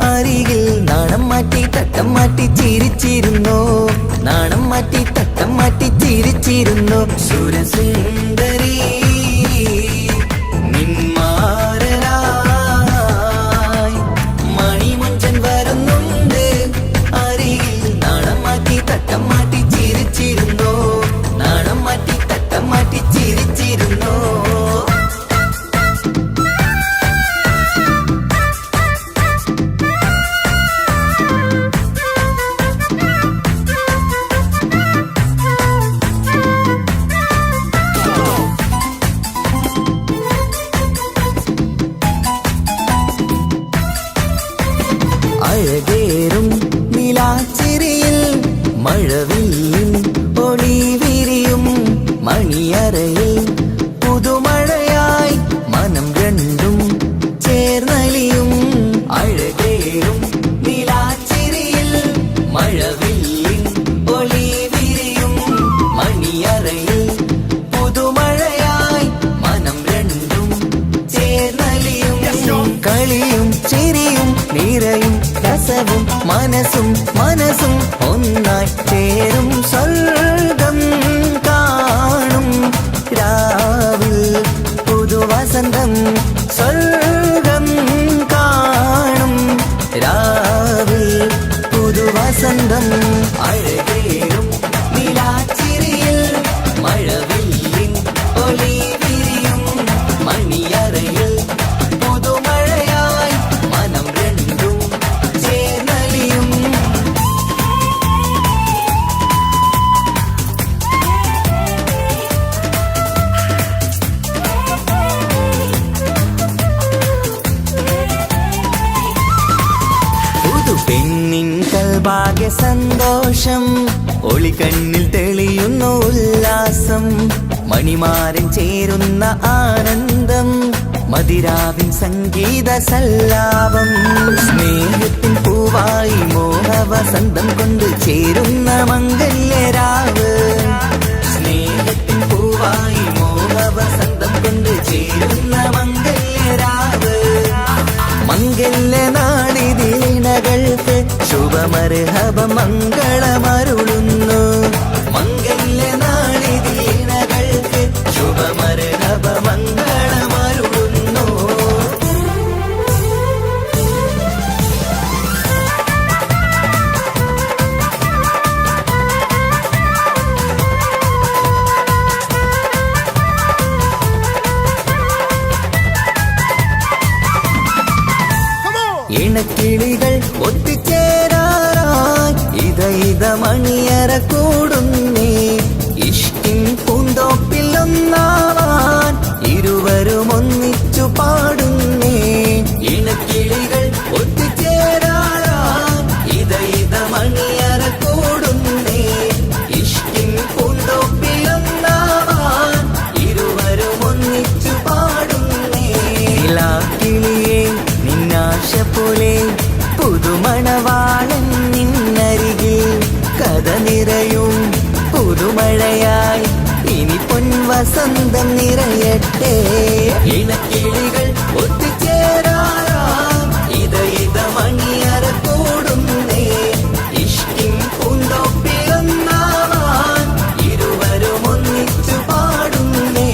[SPEAKER 3] അരികിൽ നാണം മാറ്റി തട്ടം മാറ്റി ചിരിച്ചിരുന്നു നാണം മാറ്റി തട്ടം മാറ്റി ചിരിച്ചിരുന്നു സുരസുന്ദരി നിന്മാരനായി മണിമുഞ്ചൻ വരുന്നുണ്ട് അരികിൽ നാണം മാറ്റി തട്ടം മാറ്റി ചിരിച്ചിരുന്നു നാണം മാറ്റി തട്ടം മാറ്റി ചിരിച്ചിരുന്നു അഴകേറും നിലാച്ചിരിയിൽ മഴവില്ലിൻ ഒളി വിരിയും മണിയറയിൽ പുതുമഴയായി മനം രണ്ടും ചേർന്നലിയും അഴകേറും നിലാച്ചിരിയിൽ മഴവില്ലിൻ ഒളി വിരിയും മണിയറയിൽ പുതുമഴയായി മനം രണ്ടും ചേർന്നലിയും കളിയും ചിരിയും നിറയും രസവും മനസ്സും മനസ്സും ഒന്നായി ചേരും സ്വർഗം കാണും രാവിൽ പുതുവസന്തം സ്വർഗം കാണും രാവിൽ പുതുവസന്തം അഴകേറും നിലാച്ചിരിയിൽ മഴവില്ലിൻ ഭാഗ്യ സന്തോഷം ഒളിക്കണ്ണിൽ തെളിയുന്നു ഉല്ലാസം മണിമാരൻ ചേരുന്ന ആനന്ദം മതിരാവിൻ സംഗീത സല്ലാപം സ്നേഹത്തിൻ പൂവായി മോഹവസന്തം കൊണ്ട് ചേരുന്ന മംഗല്യരാവ് സ്നേഹത്തിൻ പൂവായി മോഹവസന്തം കൊണ്ട് ചേരുന്ന മംഗല്യരാവ് മംഗല്യ നാടിതീണകൾക്ക് ശുഭമർഹബ മംഗളമരുളുന്നു മംഗല്യ നാടിതീണകൾക്ക് ശുഭമർഹബ മംഗളമരുളുന്നു ഇണക്കിളികൾ ഒത്തുചേരാറായി ഇത മണിയറ കൂടുന്നേ ഇഷ്കിൻ പൂന്തോപ്പിൽ ഒന്നാവാൻ ഇരുവരും ഒന്നിച്ചു പാടുന്നേ ഇണക്കിളികൾ ഒത്തുചേരാറായി ഇത മണിയറ കൂടുന്നേ ഇഷ്കിൻ പൂന്തോപ്പിൽ ഒന്നാവാൻ ഇരുവരും ഒന്നിച്ചു പാടുന്നേ കിളിയേ നിന്നാശ പോലെ പുതുമണവാളൻ നിന്നരികിൽ കഥ നിറയും പുതുമഴയായി ഇനി പൊൻവസന്തം നിറയട്ടെ ഇണക്കിളികൾ ഒത്തുചേരാറാം ഇത മണിയറ കൂടുന്നേ ഇഷ്കിൻ പൂന്തോപ്പിലൊന്നാവാൻ ഇരുവരും ഒന്നിച്ചു പാടുന്നേ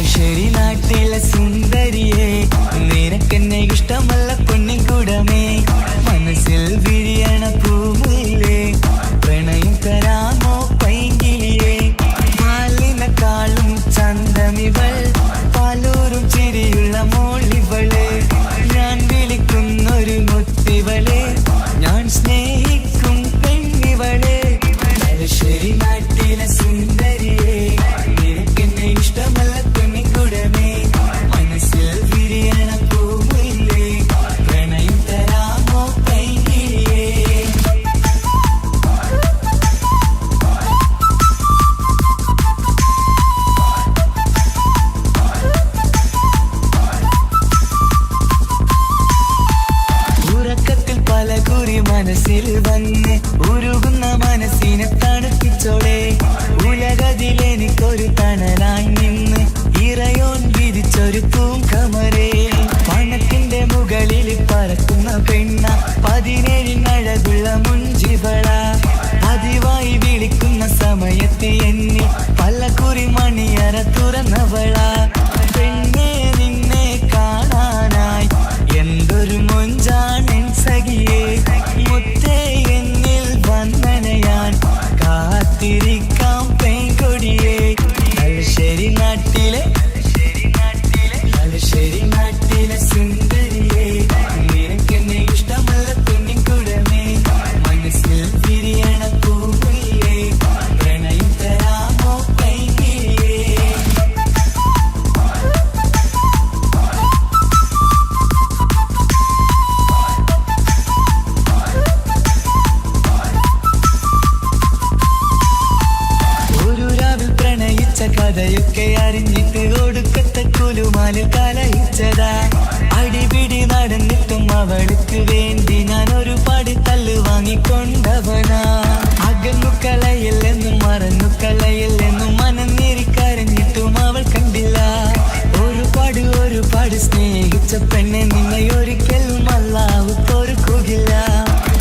[SPEAKER 3] തലശ്ശേരി നാട്ടിലെ സുന്ദരിയെ നിനക്കെന്നെ ഇഷ്ടമല്ല പൊന്നിൻകുടമേ മനസ്സിൽ വിരിയണ പൂമുല്ലേ പ്രണയം തരാമോ പൈങ്കിളിയെ പാലിനെക്കാളും ചന്തമിവൾ പാലൂരും ചിരിയുള്ള മോളിവളെ ഞാൻ വിളിക്കുന്നൊരു മുത്തിവളെ ഞാൻ സ്നേഹിക്കും പെണ്ണിവളെ തലശ്ശേരി നാട്ടിലെ സുന്ദരിയെ നിനക്കെന്നെ ഇഷ്ടമല്ല പെണ്ണിൻകുടമേ മനസ്സിൽ വിരിയണ പൂവില്ലേ പ്രണയം തരാമോ പൈങ്കിളിയെ ഉറക്കത്തിൽ പല കുറി മനസ്സിൽ വന്ന് ഉരുകുന്ന മനസ്സിനെ തണുപ്പിച്ചോടെ ഉലകതിലെനിക്കൊരു തണലായി നിന്ന് ഇറയോൻ വിരിച്ചൊരു പൂങ്കമരേ പണത്തിന്റെ മുകളിൽ പറക്കുന്ന പെണ്ണ 17 അഴകുള്ള മുഞ്ചിവള പതിവായി വിളിക്കുന്ന സമയത്ത് എന്നെ പല കുറി മണിയറ തുറന്നവള പെണ്ണെ നിന്നെ കാണാനായി എന്തൊരു മൊഞ്ചാണെൻ സഖിയേ മുത്തേ എന്നിൽ വന്നണയാൻ കാത്തിരിക്കാം പെൺകൊടിയേ തലശ്ശേരി നാട്ടിലെ സുന്ദരിയേ നിനക്കെന്നെ ഇഷ്ടമല്ല പെണ്ണിൻകുടമേ മനസ്സിൽ വിരിയണ പൂവില്ലേ പ്രണയം തരാമോ പൈങ്കിളിയേ ഒരു രാവിൽ പ്രണയിച്ച കഥയൊക്കെ അറിഞ്ഞിട്ട് ഒടുക്കത്തെ കുലുമാലിൽ കലയിച്ചതാ അടിപിടി നടന്നിട്ടും അവൾക്ക് വേണ്ടി ഞാൻ ഒരുപാട് തല്ല് വാങ്ങിക്കൊണ്ടവനാ അകന്നു കളയില്ലെന്നും മറന്നു കളയില്ലെന്നും മനന്നേറിക്കരഞ്ഞിട്ടും അവൾ കണ്ടില്ല ഒരുപാട് സ്നേഹിച്ച പെണ്ണെ നിന്നെ ഒരിക്കലും അല്ലാഹു പൊറുക്കുകയില്ല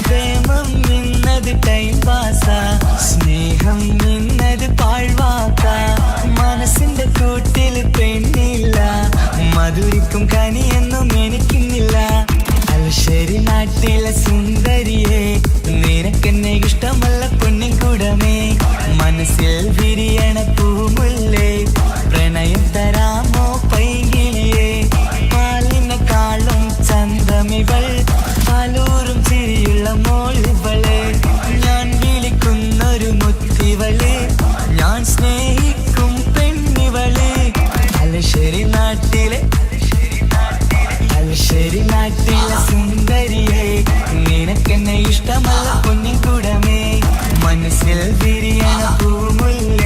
[SPEAKER 3] പ്രേമം നിന്നത് ടൈം പാസാ സ്നേഹം നിന്നത് പാഴ്വാക്ക മനസ്സിന്റെ കൂട്ടില് പെണ്ണില്ല മധുരിക്കും കനിയൊന്നും എനിക്കുന്നില്ല തലശ്ശേരി നാട്ടിലെ സുന്ദരിയെ നിനക്കെന്നെ ഇഷ്ടമല്ല പൊന്നിൻകുടമേ മനസ്സിൽ വിരിയണ പൂമുല്ലേ പ്രണയം തരാമോ പൈങ്കിളിയെ പാലിനെക്കാളും ചന്തമിവൾ പാലൂരും ചിരിയുള്ള മോളിവളെ ഞാൻ വിളിക്കുന്നൊരു മുത്തിവളെ ഞാൻ സ്നേഹിക്കും പെണ്ണിവളെ തലശ്ശേരി നാട്ടിലെ സുന്ദരിയെ നിനക്കെന്നെ ഇഷ്ടമല്ല പൊന്നിൻകുടമേ മനസ്സിൽ വിരിയണ പൂമുല്ല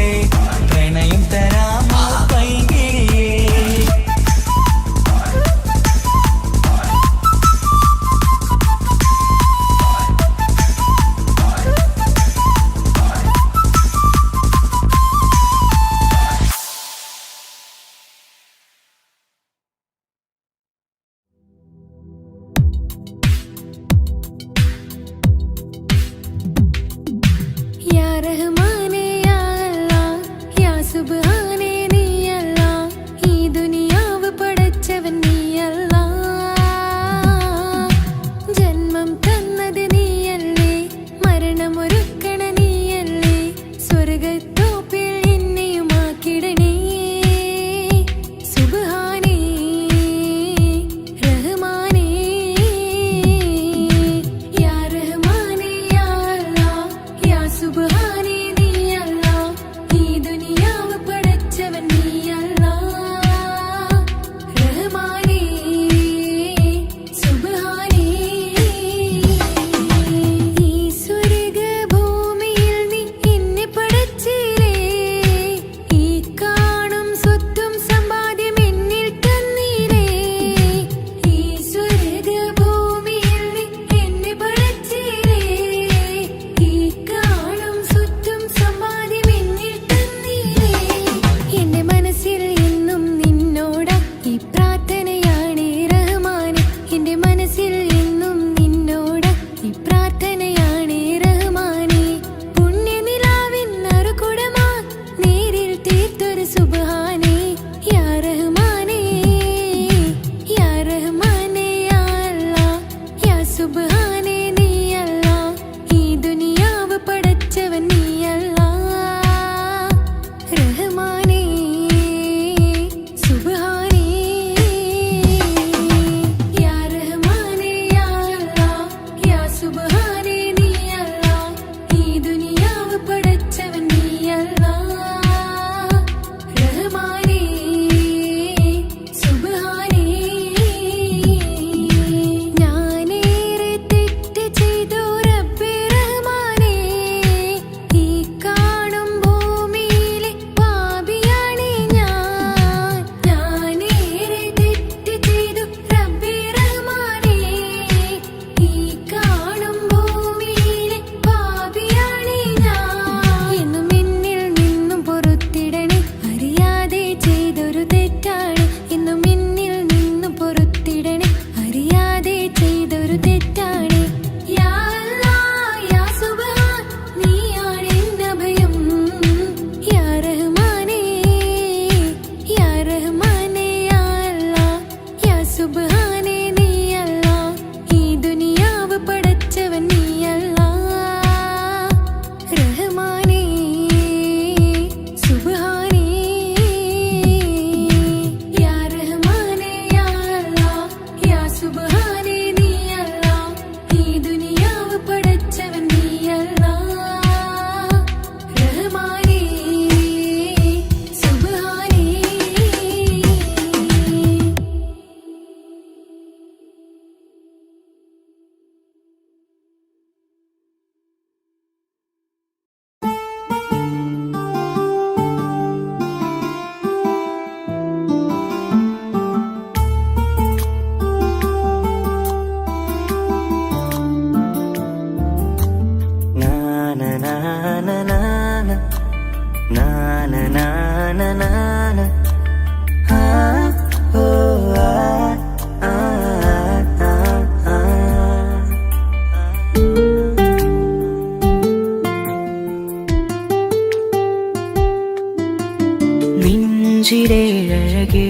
[SPEAKER 3] നെഞ്ചിലേഴകേ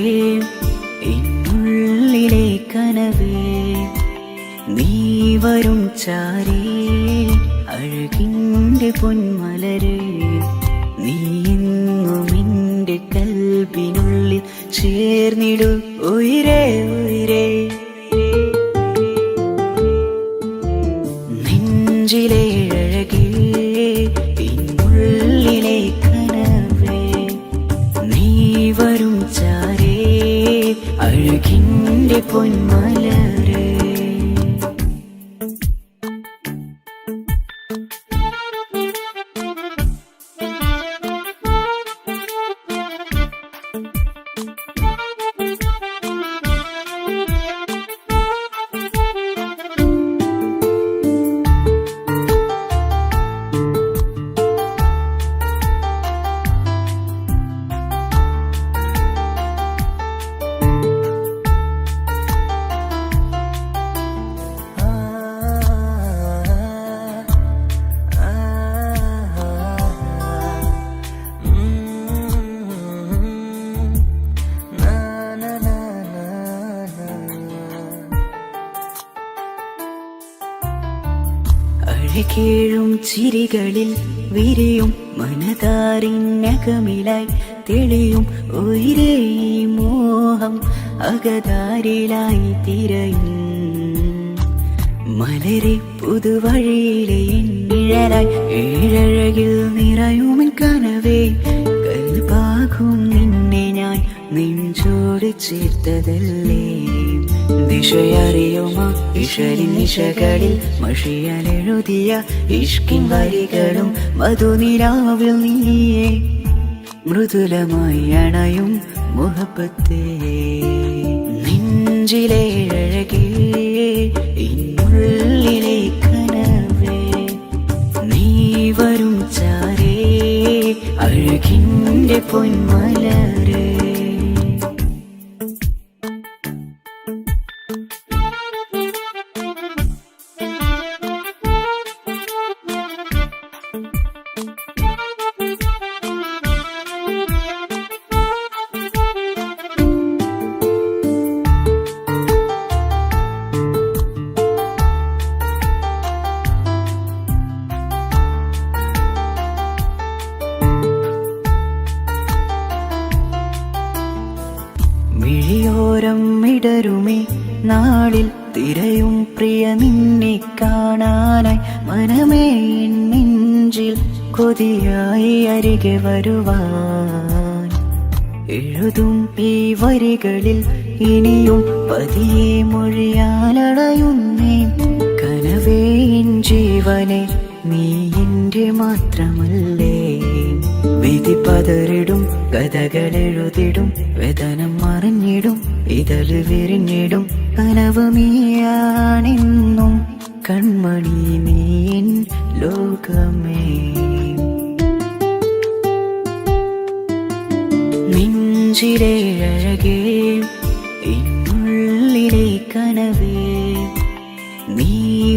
[SPEAKER 3] എന്നുള്ളിലെ കനവേ നീ വരും ചാരേ അഴകിൻ്റെ പൊന്മലരേ നീ എന്നും എൻ്റെ കൽബിനുള്ളിൽ ചേർന്നിടു ഉയിരേ ഉയിരേ നെഞ്ചിലേഴകേ എന്നുള്ളിലെ കനവേ നീ വരും ചാരേ അഴകിൻ്റെ പൊന്മലരേ അഴകേഴും ചിരികളിൽ വിരിയും മനതാരിനകമിലായി തെളിയും ഉയിരേ മോഹം അകതാരിലായി തിരയും മലരെ പുതുവഴിയിലെ നിഴലായി ഏഴഴകിൽ നിറയുമൻ കനവേ കൽപാകും നിന്നെ ഞാൻ നെഞ്ചോട് ചേർത്തതല്ലേ ദിശയറിയുമോ ഇഷലിൻ നിശകളിൽ മഷിയാലെഴുതിയ ഇഷ്കിൻ വരികളും മധുനിലാവിൽ നീയേ മൃദുലമായി അണയും മുഹബത്തേ നെഞ്ചിലേഴകേ ഇന്നുള്ളിലെ കനവേ നീ വരും ചാരേ അഴകിൻ്റെ പൊന്മലരേ മിഴിയോരം ഇടരുമേ നാളിൽ തിരയും പ്രിയ നിന്നെ കാണാനായി മനമേ നെഞ്ചിൽ കൊതിയായി അരികെ വരുവാൻ എഴുതും ഈ വരികളിൽ ഇനിയും പതിയെ മൊഴിയാലടയുന്നേ കനവേ ജീവനെ നീ എൻ്റെ മാത്രമല്ലേ വിധി പതറിടും കഥകളെഴുതിടും വേദനം മറിഞ്ഞിടും ഇതൾ വിരിഞ്ഞിടും കനവ് നീയാണെന്നും കൺമണി നീ എൻ ലോകമേ നെഞ്ചിലേഴകേ എന്നുള്ളിലെ കനവേ നീ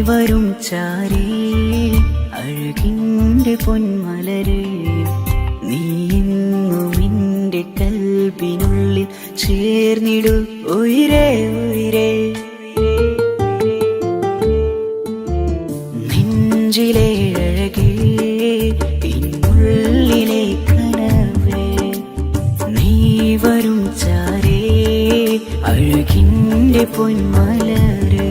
[SPEAKER 3] വരും ചാരേ അഴകിൻ്റെ പൊന്മലരേ നീ എന്നും എൻ്റെ കൽബിനുള്ളിൽ ചേർന്നിടു ഉയിരേ ഉയിരേ നെഞ്ചിലേഴകേ എന്നുള്ളിലെ കനവേ നീ വരും ചാരേ അഴകിൻ്റെ പൊന്മലരേ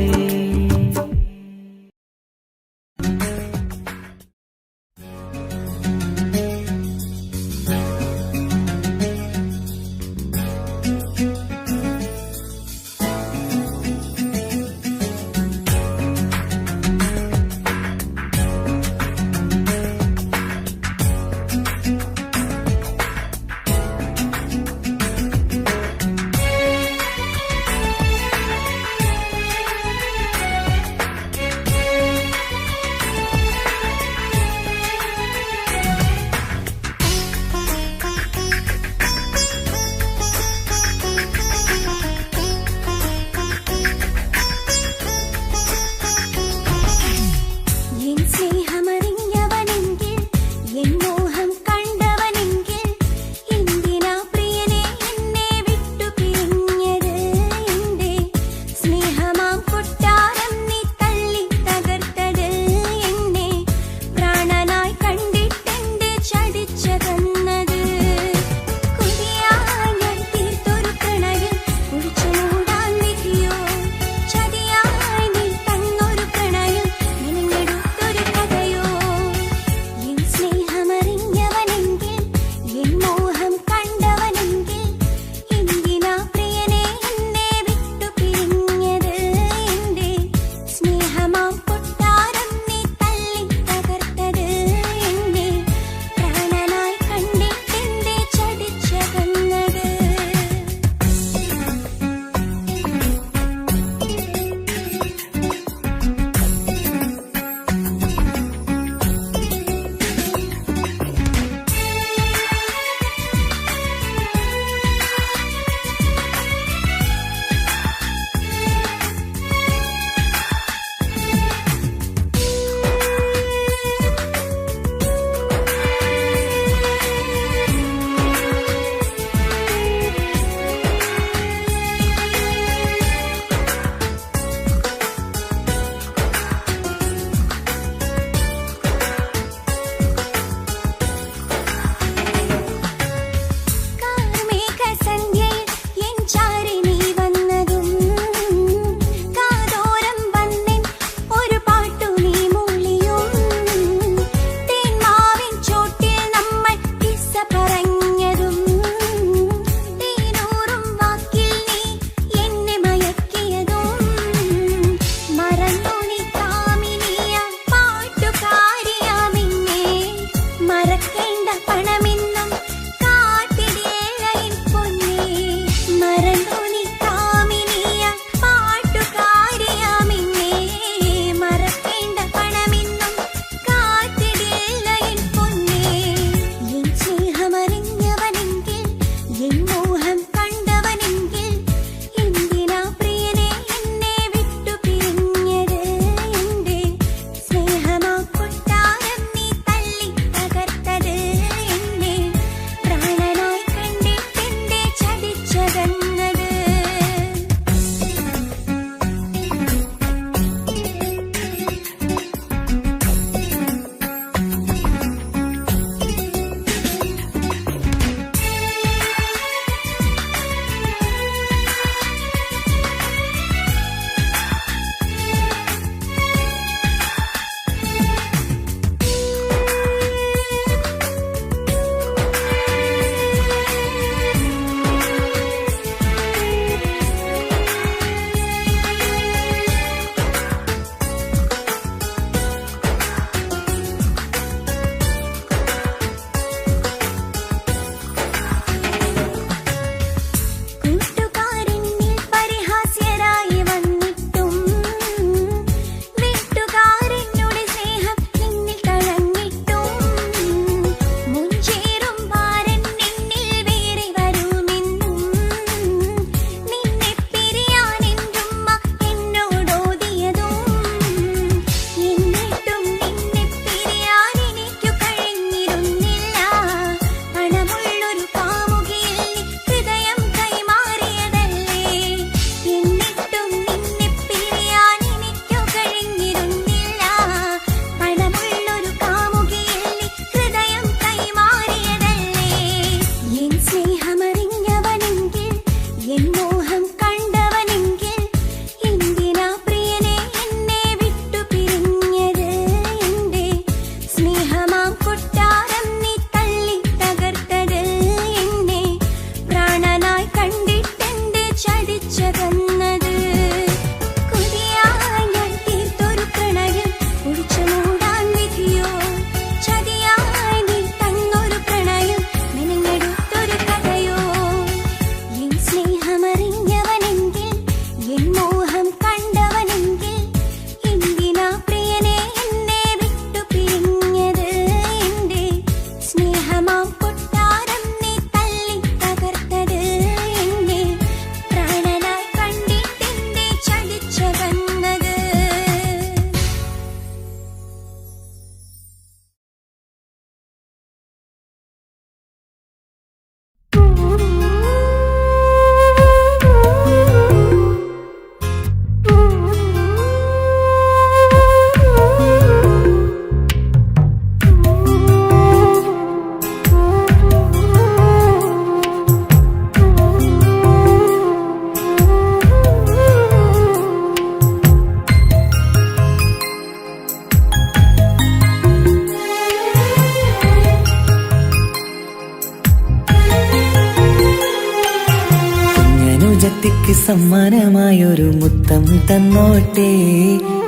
[SPEAKER 3] കുഞ്ഞനുജത്തിക്ക് സമ്മാനമായൊരു മുത്തം തന്നോട്ടെ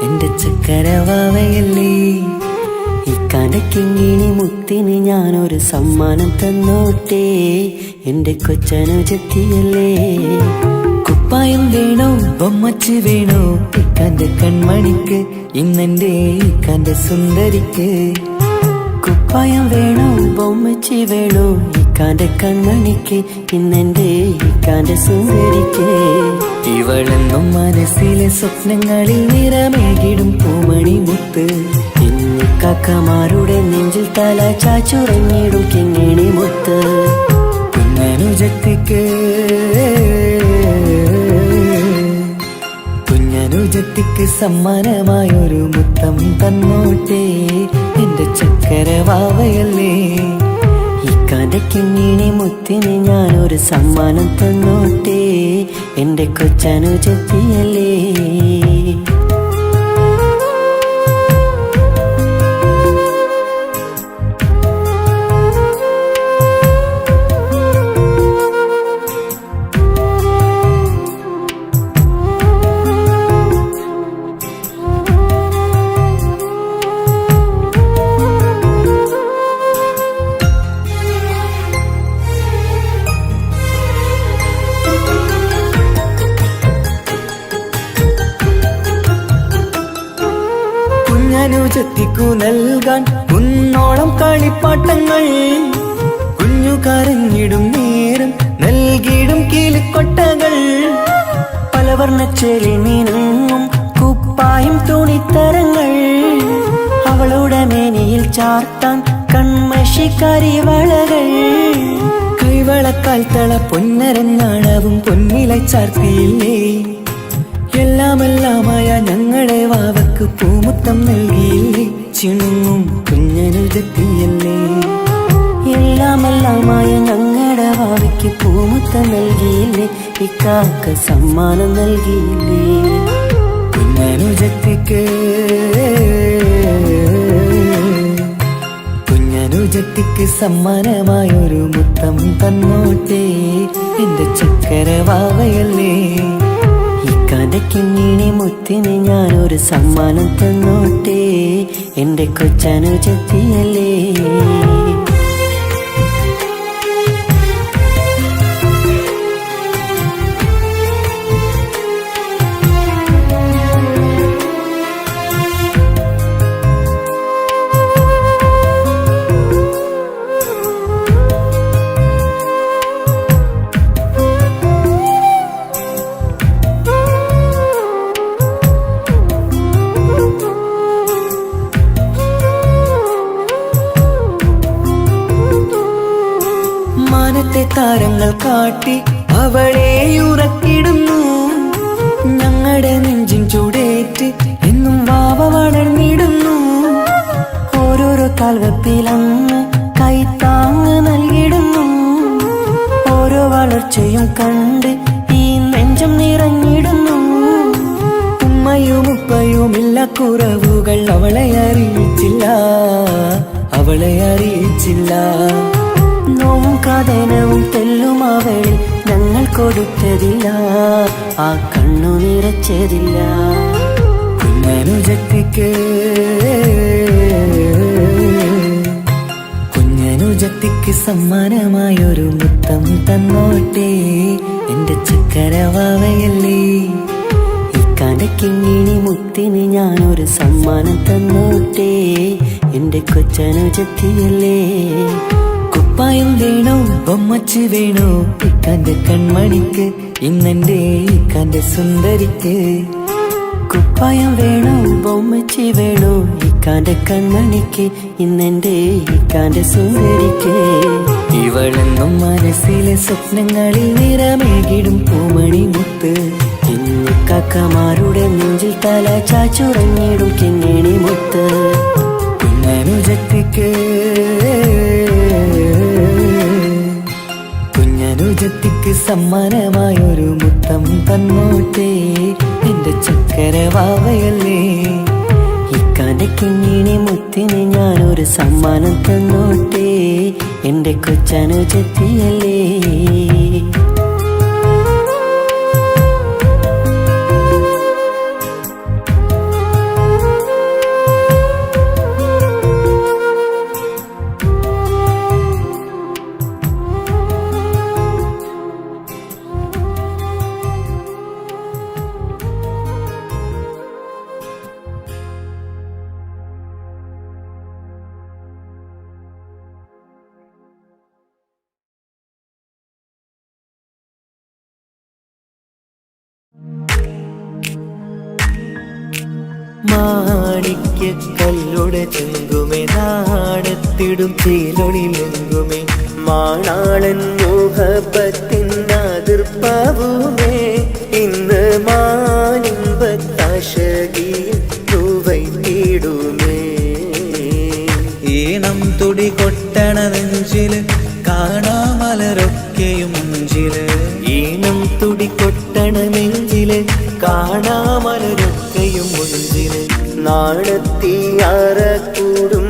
[SPEAKER 3] എന്റെ ചക്കരവാവയല്ലേ. ഇക്കാന്റെ കിങ്ങിണി മുത്തിന് ഞാനൊരു സമ്മാനം തന്നോട്ടെ എന്റെ കൊച്ചനുജത്തിയല്ലേ. കുപ്പായം വേണോ ബൊമ്മച്ച് വേണോ ഇക്കാന്റെ കൺമണിക്ക്, ഇന്നെന്റെ ഇക്കാന്റെ സുന്ദരിക്ക്. കുപ്പായം വേണോ ബൊമ്മച്ചി വേണോ ഇക്കാന്റെ കൺമണിക്ക്, ഇന്നെന്റെ ഇക്കാന്റെ സുന്ദരിക്ക്. ഇവളെന്നും മനസ്സിലെ സ്വപ്നങ്ങളിൽ നിറമേകിടും പൂമണി മുത്ത്. ഇന്നിക്കാക്കമാരുടെ നെഞ്ചിൽ തല ചാച്ചുറങ്ങിടും കിങ്ങിണി മുത്ത്. കുഞ്ഞനുജത്തിക്ക് കുഞ്ഞനുജത്തിക്ക് സമ്മാനമായൊരു മുത്തം തന്നോട്ടെ എന്റെ ചക്കരവാവയല്ലേ. ഇക്കാന്റെ കിങ്ങിണി മുത്തിന് ഞാനൊരു സമ്മാനം തന്നോട്ടെ എന്റെ കൊച്ചനുജത്തിയല്ലേ. കുഞ്ഞനുജത്തിക്കു നൽകാൻ കുന്നോളം കളിപ്പാട്ടങ്ങൾ, കുഞ്ഞു കരഞ്ഞിടും നേരം നൽകിയിടും കീലിക്കൊട്ടകൾ. പലവർണ്ണച്ചേലി മീനും കുപ്പായും തുണിത്തരങ്ങൾ, അവളുടെ മേനിയിൽ ചാർത്താൻ കൺമഷിക്കാരി വളകൾ. കൈവളക്കാൽ തള പൊന്നരഞ്ഞാണവും പൊന്നില ചാർത്തിയില്ലേ. എല്ലാമെല്ലാമായ ഞങ്ങളുടെ വാവക്ക് പൂമുത്തം നൽകിയില്ലേ. ചിണുങ്ങും കുഞ്ഞനുജത്തിയല്ലേ. എല്ലാമെല്ലാമായ ഞങ്ങളുടെ വാവയ്ക്ക് പൂമുത്തം നൽകിയില്ലേ. ഇക്കാക്ക സമ്മാനം നൽകിയില്ലേ. കുഞ്ഞനുജത്തിക്ക് കുഞ്ഞനുജത്തിക്ക് സമ്മാനമായൊരു മുത്തം തന്നോട്ടെ എന്റെ ചക്കരവാവയല്ലേ. ഇക്കാന്റെ കിങ്ങിണി മുത്തിന് ഞാനൊരു സമ്മാനം തന്നോട്ടെ എന്റെ കൊച്ചനുജത്തിയല്ലേ. മാനത്തെ താരങ്ങൾ കാട്ടി അവളെ ഉറക്കിടുന്നു. ഞങ്ങളുടെ നെഞ്ചിൻ ചൂടേറ്റ് എന്നും വാവ വളർന്നിടുന്നു. ഓരോരോ കാൽവെപ്പിലങ്ങ് കൈത്താങ്ങ് നൽകിടുന്നു. ഓരോ വളർച്ചയും കണ്ട് ഈ നെഞ്ചം നിറഞ്ഞിടുന്നു. ഉമ്മയും ഉപ്പയുമില്ല കുറവുകൾ അവളെ അറിയിച്ചില്ല, അവളെ അറിയിച്ചില്ല. നോവും കഥനവും തെല്ലും അവളിൽ ഞങ്ങൾ കൊടുത്തതില്ല, ആ കണ്ണു നിറച്ചതില്ല. കുഞ്ഞനുജത്തിക്ക് കുഞ്ഞനുജത്തിക്ക് സമ്മാനമായൊരു മുത്തം തന്നോട്ടെ എന്റെ ചക്കരവാവയല്ലേ. ഇക്കാന്റെ കിങ്ങിണി മുത്തിന് ഞാനൊരു സമ്മാനം തന്നോട്ടെ എന്റെ കൊച്ചനുജത്തിയല്ലേ. കുപ്പായം വേണോ ബൊമ്മച്ച് വേണോ ഇക്കാന്റെ കൺമണിക്ക്, ഇന്നെന്റെ ഇക്കാന്റെ സുന്ദരിക്ക്. കുപ്പായം വേണോ ബൊമ്മച്ചി വേണോ ഇക്കാന്റെ കൺമണിക്ക്, ഇന്നെന്റെ ഇക്കാന്റെ സുന്ദരിക്ക്. ഇവളെന്നും മനസ്സിലെ സ്വപ്നങ്ങളിൽ നിറമേകിടും പൂമണി മുത്ത്. ഇന്നിക്കാക്കമാരുടെ നെഞ്ചിൽ തല ചാച്ചുറങ്ങിടും കിങ്ങിണി മുത്ത്. കുഞ്ഞനുജത്തിക്ക് കുഞ്ഞനുജത്തിക്ക് സമ്മാനമായൊരു മുത്തം തന്നോട്ടെ എന്റെ ചക്കരവാവയല്ലേ. ഇക്കാന്റെ കിങ്ങിണി മുത്തിന് ഞാനൊരു സമ്മാനം തന്നോട്ടെ എന്റെ കൊച്ചനുജത്തിയല്ലേ. മാണിക്യ കല്ലുടെ ചെങ്കുമേ നാണത്തിടും ചീലൊളിലെങ്കുമേ മാണാളൻ മോഹപ്പത്തിൻ അതിർപ്പാവുമേ ഇന്ന് മാനിമ്പത്താശകിയിൽ തൂവൈത്തിടുമേ
[SPEAKER 2] ഈണം തുടി കൊട്ടണ നെഞ്ചില് കാണാമലരൊക്കെയും മുഞ്ചില്
[SPEAKER 3] ഈണം തുടികൊട്ടണ നെഞ്ചില് കാണാമലരൊക്കെയും മുഞ്ചില് നാണത്തിയാറ കൂടും